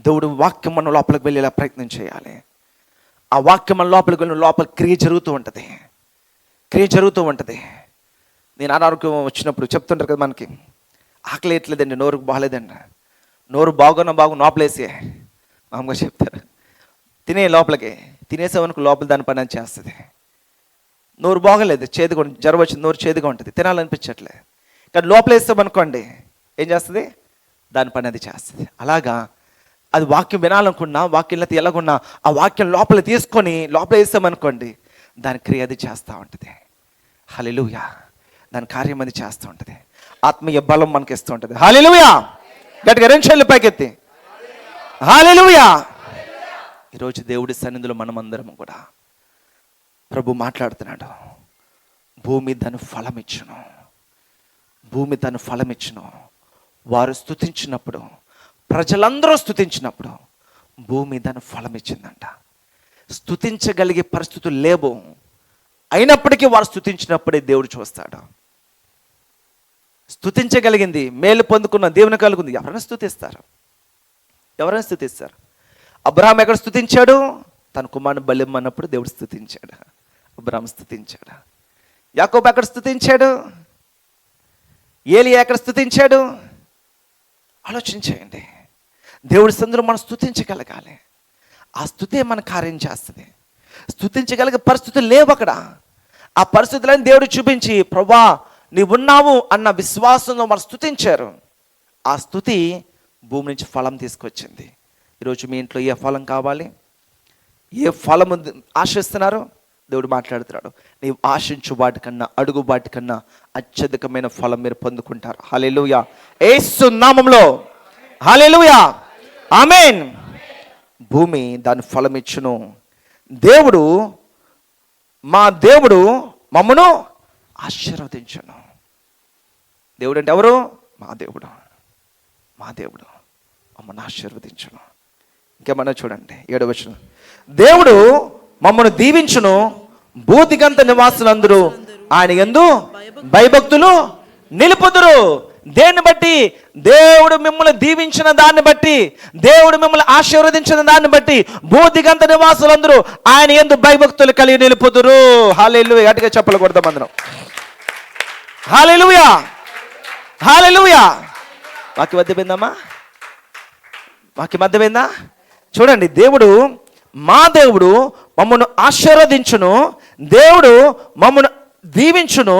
Speaker 4: దేవుడు వాక్యం మన లోపలికి వెళ్ళేలా ప్రయత్నం చేయాలి. ఆ వాక్యం మన లోపలికి వెళ్ళిన లోపల క్రియ జరుగుతూ ఉంటుంది, క్రియ జరుగుతూ ఉంటుంది. నేను అనారోగ్యం వచ్చినప్పుడు చెప్తుంటారు కదా, మనకి ఆకలి వేయట్లేదండి, నోరుకు బాగాలేదండి, నోరు బాగున్నా లోపలేసి మామూలుగా చెప్తారు, తినే లోపలికి తినేసేవనుకు లోపల దాని పని అని చేస్తుంది. నోరు బాగలేదు, చేదుగా, జ్వరం వచ్చింది, నోరు చేదుగా ఉంటుంది, తినాలనిపించట్లేదు. కానీ లోపలేసామనుకోండి ఏం చేస్తుంది? దాని పని అది చేస్తుంది. అలాగా అది వాక్యం వినాలనుకున్నా, వాక్యంలో ఎలాగున్నా ఆ వాక్యం లోపల తీసుకొని లోపల వేసామనుకోండి దాని క్రియ అది చేస్తూ ఉంటుంది. హల్లెలూయా. దాని కార్యం అది చేస్తూ ఉంటుంది. ఆత్మీయ బలం మనకి ఇస్తూ ఉంటుంది. హల్లెలూయా. గట్టిగా 2 చేతులు పైకెత్తి హల్లెలూయా. ఈరోజు దేవుడి సన్నిధిలో మనమందరం కూడా ప్రభు మాట్లాడుతున్నాడు, భూమి దాని ఫలమిచ్చును, భూమి దాని ఫలమిచ్చును. వారు స్తుతించినప్పుడు, ప్రజలందరూ స్తుతించినప్పుడు భూమి దాని ఫలమిచ్చిందంట. స్తుతించగలిగే పరిస్థితులు లేవు, అయినప్పటికీ వారు స్తుతించినప్పుడే దేవుడు చూస్తాడు. స్తుతించగలిగింది, మేలు పొందుకున్న, దేవుని కలుగుంది, ఎవరైనా స్తుతిస్తారు, ఎవరైనా స్తుతిస్తారు. అబ్రహాం ఎక్కడ స్తుతించాడు? తన కుమారుని బలిమ్మన్నప్పుడు దేవుడు స్తుతించాడు, అబ్రహాం స్తుతించాడు. యాకోబు ఎక్కడ స్తుతించాడు? ఏలియా ఎక్కడ స్తుతించాడు? ఆలోచించేయండి. దేవుడి సందులో మనం స్తుతించగలగాలి. ఆ స్తుతే మన కార్యం చేస్తుంది. స్తుతించగలిగే పరిస్థితులు లేవు అక్కడ. ఆ పరిస్థితులను దేవుడు చూపించి, ప్రభువా నీవు ఉన్నావు అన్న విశ్వాసంలో మనం స్తుతించారు. ఆ స్తుతి భూమి నుంచి ఫలం తీసుకొచ్చింది. ఈరోజు మీ ఇంట్లో ఏ ఫలం కావాలి, ఏ ఫలము ఆశిస్తున్నారు? దేవుడు మాట్లాడుతున్నాడు, నీవు ఆశించు వాటికన్నా, అడుగు వాటికన్నా అత్యధికమైన ఫలం మీరు పొందుకుంటారు. హల్లెలూయా, యేసు నామములో హల్లెలూయా, ఆమేన్. భూమి దాని ఫలం ఇచ్చును. దేవుడు, మా దేవుడు మమ్మను ఆశీర్వదించును. దేవుడు అంటే ఎవరు? మా దేవుడు, మా దేవుడు మమ్మల్ని ఆశీర్వదించును. ఇంకేమన్నా చూడండి, 7వ వచనం, దేవుడు మమ్మను దీవించును, భూదిగంత నివాసులందరూ ఆయన యందు భయభక్తులు నిలుపుదురు. దేన్ని బట్టి? దేవుడు మిమ్మల్ని దీవించిన దాన్ని బట్టి, దేవుడు మిమ్మల్ని ఆశీర్వదించిన దాన్ని బట్టి భూదిగంత నివాసులందరూ ఆయన యందు భయభక్తులు కలిగి నిలుపుదురు. హల్లెలూయా, గట్టిగా చెప్పలు కొడదాం అందరం. హల్లెలూయా, హల్లెలూయా. వాక్యం మధ్యపోయిందమ్మా, వాక్యం మధ్యపోయిందా? చూడండి, దేవుడు, మా దేవుడు మమ్మను ఆశీర్వదించును, దేవుడు మమ్మను దీవించును,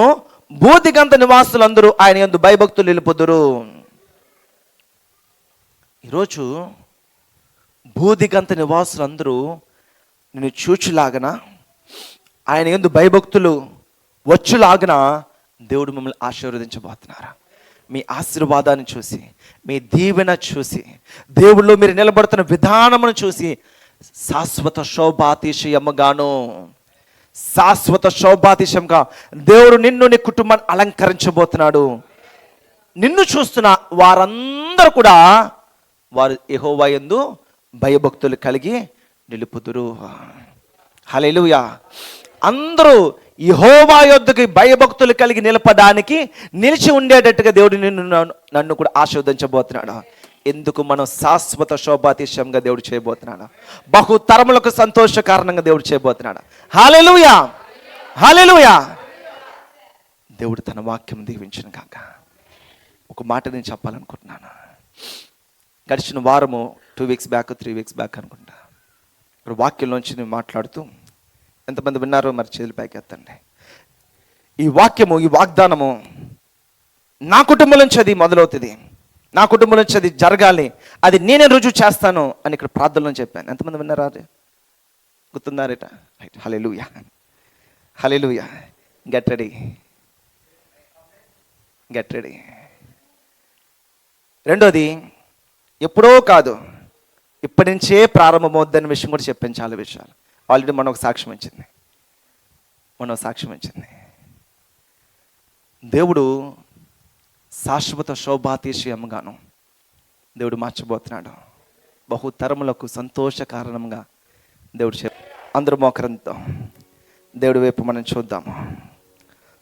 Speaker 4: భూదిగంత నివాసులందరూ ఆయన యందు భయభక్తులు నిలుపుదురు. ఈరోజు భూదిగంత నివాసులందరూ నిన్ను చూచులాగన, ఆయన యందు భయభక్తులు వచ్చులాగన దేవుడు మిమ్మల్ని ఆశీర్వదించబోతున్నారు. మీ ఆశీర్వాదాన్ని చూసి, మీ దీవెన చూసి, దేవుళ్ళు మీరు నిలబడుతున్న విధానమును చూసి శాశ్వత శోభాతిశయముగాను, శాశ్వత శోభాతిశయంగా దేవుడు నిన్ను, నీ కుటుంబాన్ని అలంకరించబోతున్నాడు. నిన్ను చూస్తున్న వారందరూ కూడా వారు యెహోవా యందు భయభక్తులు కలిగి నిలుపుదురు. హల్లెలూయా. అందరూ యెహోవా యొద్దకి భయభక్తులు కలిగి నిలపడానికి, నిలిచి ఉండేటట్టుగా దేవుడు నన్ను కూడా ఆశీర్వదించబోతున్నాడు. ఎందుకు? మనం శాశ్వత శోభాతిశయంగా దేవుడు చేయబోతున్నాడు. బహు తరములకు సంతోష కారణంగా దేవుడు చేయబోతున్నాడు. హల్లెలూయా, హల్లెలూయా. దేవుడు తన వాక్యం దీవించిన కాక ఒక మాట నేను చెప్పాలనుకుంటున్నాను. గడిచిన వారము 2 వీక్స్ బ్యాక్ 3 వీక్స్ బ్యాక్ అనుకుంటా, ఇప్పుడు వాక్యంలోంచి నేను మాట్లాడుతూ, ఎంతమంది విన్నారో మరి చేతులు పైకి ఎత్తండి. ఈ వాక్యము, ఈ వాగ్దానము నా కుటుంబం నుంచి అది మొదలవుతుంది, నా కుటుంబం నుంచి అది జరగాలి, అది నేనే రుజువు చేస్తాను అని ఇక్కడ ప్రార్థనలో చెప్పాను. ఎంతమంది విన్నారా? గుర్తుందారేట? Right. Hallelujah, hallelujah. Get ready, get ready. రెండోది, ఎప్పుడో కాదు, ఇప్పటి నుంచే ప్రారంభమవుద్దనే విషయం కూడా చెప్పాను. చాలా విషయాలు ఆల్రెడీ మనం ఒక సాక్ష్యం వచ్చింది, మనం సాక్ష్యం వచ్చింది. దేవుడు శాశ్వత శోభాతిశయంగాను దేవుడు మార్చబోతున్నాడు. బహుతరములకు సంతోష కారణంగా దేవుడు అందరూ మోకరంతో దేవుడి వైపు మనం చూద్దాము.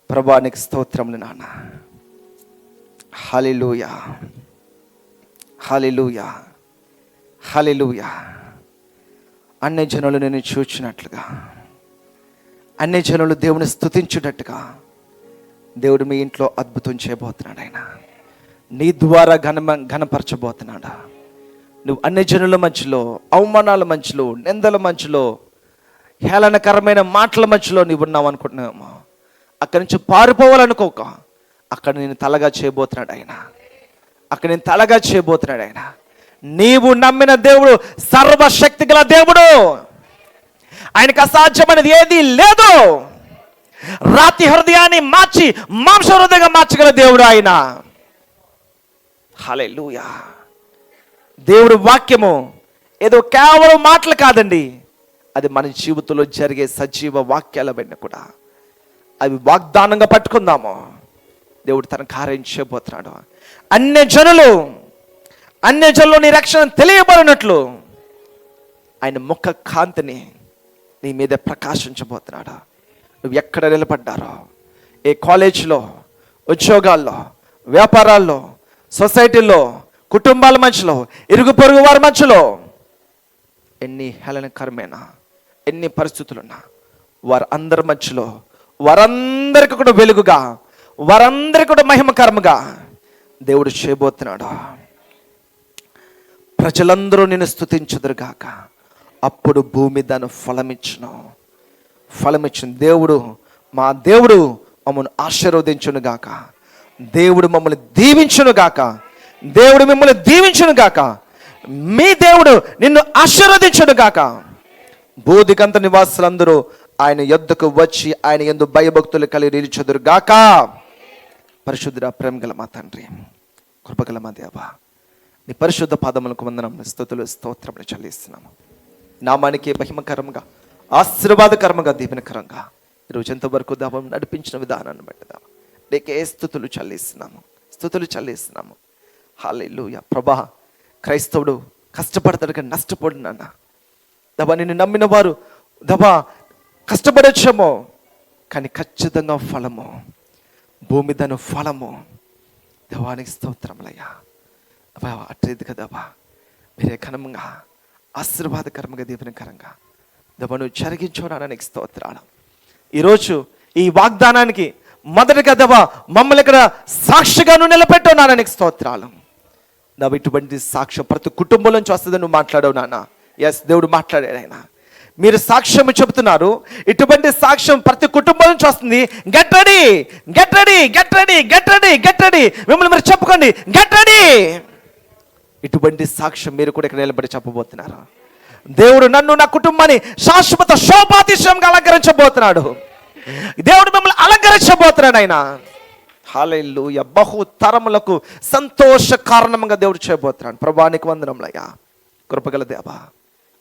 Speaker 4: ప్రభువా నీకు స్తోత్రములు నాన్న. హల్లెలూయా, హల్లెలూయా, హల్లెలూయా. అన్ని జనులు నేను చూచినట్లుగా, అన్ని జనులు దేవుని స్తుతించున్నట్టుగా దేవుడు మీ ఇంట్లో అద్భుతం చేయబోతున్నాడు. ఆయన నీ ద్వారా ఘనపరచబోతున్నాడు. నువ్వు అన్ని జనుల మధ్యలో, అవమానాల మధ్యలో, నిందల మధ్యలో, హేళనకరమైన మాటల మధ్యలో నీవు ఉన్నావు అనుకుంటున్నామో, అక్కడి నుంచి పారిపోవాలనుకోక, అక్కడ నేను తలగా చేయబోతున్నాడు ఆయన, అక్కడ నేను తలగా చేయబోతున్నాడు ఆయన. నీవు నమ్మిన దేవుడు సర్వశక్తి గల దేవుడు, ఆయనకు అసాధ్యమైనది ఏది లేదు. రాతి హృదయాన్ని మార్చి మాంస హృదయంగా మార్చగల దేవుడు ఆయన. హల్లెలూయా. దేవుడు వాక్యము ఏదో కేవలం మాటలు కాదండి, అది మన జీవితంలో జరిగే సజీవ వాక్యాల వెన్న కూడా అవి వాగ్దానంగా పట్టుకుందాము. దేవుడు తన కార్యం చేయబోతున్నాడు. అన్య జనులు నీ రక్షణ తెలియబడినట్లు ఆయన ముఖ కాంతిని నీ మీద ప్రకాశించబోతున్నాడు. నువ్వు ఎక్కడ నిలబడ్డారో, ఏ కాలేజీలో, ఉద్యోగాల్లో, వ్యాపారాల్లో, సొసైటీల్లో, కుటుంబాల మధ్యలో, ఇరుగు పొరుగు వారి మధ్యలో ఎన్ని హేళనకరమైన ఎన్ని పరిస్థితులున్నా వారందరి మధ్యలో వారందరికీ కూడా వెలుగుగా, వారందరికీ కూడా మహిమకరముగా దేవుడు చేయబోతున్నాడు. ప్రజలందరూ నిన్ను స్తుతించుదురుగాక, అప్పుడు భూమి దాని ఫలమిచ్చును. దేవుడు మా దేవుడు మమ్మల్ని ఆశీర్వదించును గాక, దేవుడు మమ్మల్ని దీవించును గాక, దేవుడు మిమ్మల్ని దీవించును గాక, మీ దేవుడు నిన్ను ఆశీర్వదించును గాక. బోధికంత నివాసులందరూ ఆయన యొద్దకు వచ్చి ఆయన యందు భయభక్తులు కలిగి నిలుచుదురు గాక. పరిశుద్ధుడా, ప్రేమగల మా తండ్రి, కృపగల మా దేవా, నీ పరిశుద్ధ పాదములకు వందనములు, స్తుతులు, స్తోత్రములు చెల్లిస్తున్నాము. నామానికి మహిమకరంగా, ఆశీర్వాదకరంగా, దీవెనకరంగా ఈరోజు ఎంతవరకు దావం నడిపించిన విధానాన్ని బట్టి నీకే స్తుతులు చెల్లిస్తున్నాము. హల్లెలూయా. ప్రభా, క్రైస్తవుడు కష్టపడతాడు కానీ నష్టపోడు నాన్న. దబా నిన్ను నమ్మిన వారు దబా కష్టపడొచ్చేమో కానీ ఖచ్చితంగా ఫలము, భూమి దాని ఫలము. దవానికి స్తోత్రములయ్యా. అట్రీతిగా దబా మీరే ఘనంగా, ఆశీర్వాదకరంగా, దీవెనకరంగా దబను జరిగించున్నానికి స్తోత్రాలు. ఈరోజు ఈ వాగ్దానానికి మొదటిగా దబా మమ్మల్ని ఇక్కడ సాక్షిగా నువ్వు నిలబెట్టున్నానికి స్తోత్రాలు. దబ ఇటువంటి సాక్ష్యం ప్రతి కుటుంబం నుంచి వస్తుందని నువ్వు మాట్లాడావు నాన్న. ఎస్, దేవుడు మాట్లాడాడు. ఆయన మీరు సాక్ష్యం చెబుతున్నారు, ఇటువంటి సాక్ష్యం ప్రతి కుటుంబం నుంచి వస్తుంది. Get ready, get ready, get ready, get ready, get ready. మిమ్మల్ని మీరు చెప్పుకోండి, గెట్ రెడీ. ఇటువంటి సాక్ష్యం మీరు కూడా ఇక్కడ నిలబడి చెప్పబోతున్నారు. దేవుడు నన్ను, నా కుటుంబాన్ని శాశ్వత శోభాతిశయంగా అలంకరించబోతున్నాడు. దేవుడు మిమ్మల్ని అలంకరించబోతున్నాడు. ఆయన హల్లెలూయా. బహు తరములకు సంతోష కారణంగా దేవుడు చేయబోతున్నాడు. ప్రభానికి వందనములయ్యా. కృపగల దేవా,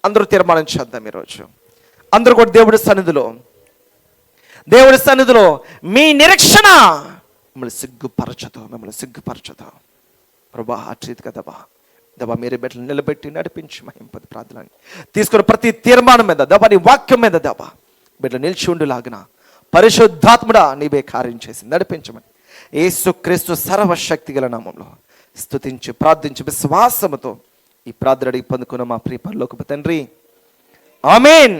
Speaker 4: అందరూ తీర్మానం చేద్దాం ఈరోజు. అందరూ కూడా దేవుడి సన్నిధిలో మీ నిరీక్షణ మిమ్మల్ని సిగ్గుపరచదు. ప్రభా, అట్రీతి కదబా దబా మీరే బిడ్డలు నిలబెట్టి నడిపించి మహింపది ప్రార్థన తీసుకుని ప్రతి తీర్మానం మీద దబా నీ వాక్యం మీద దబా బిడ్డలు నిలిచి ఉండులాగిన పరిశుద్ధాత్ముడా నీవే కార్యం చేసి నడిపించమని యేసుక్రీస్తు సర్వశక్తి గల నామంలో స్తుతించి ప్రార్థించి విశ్వాసముతో ఈ ప్రార్థన అడిగి పొందుకున్న మా ప్రియ పరలోకపు తండ్రి, ఆమేన్.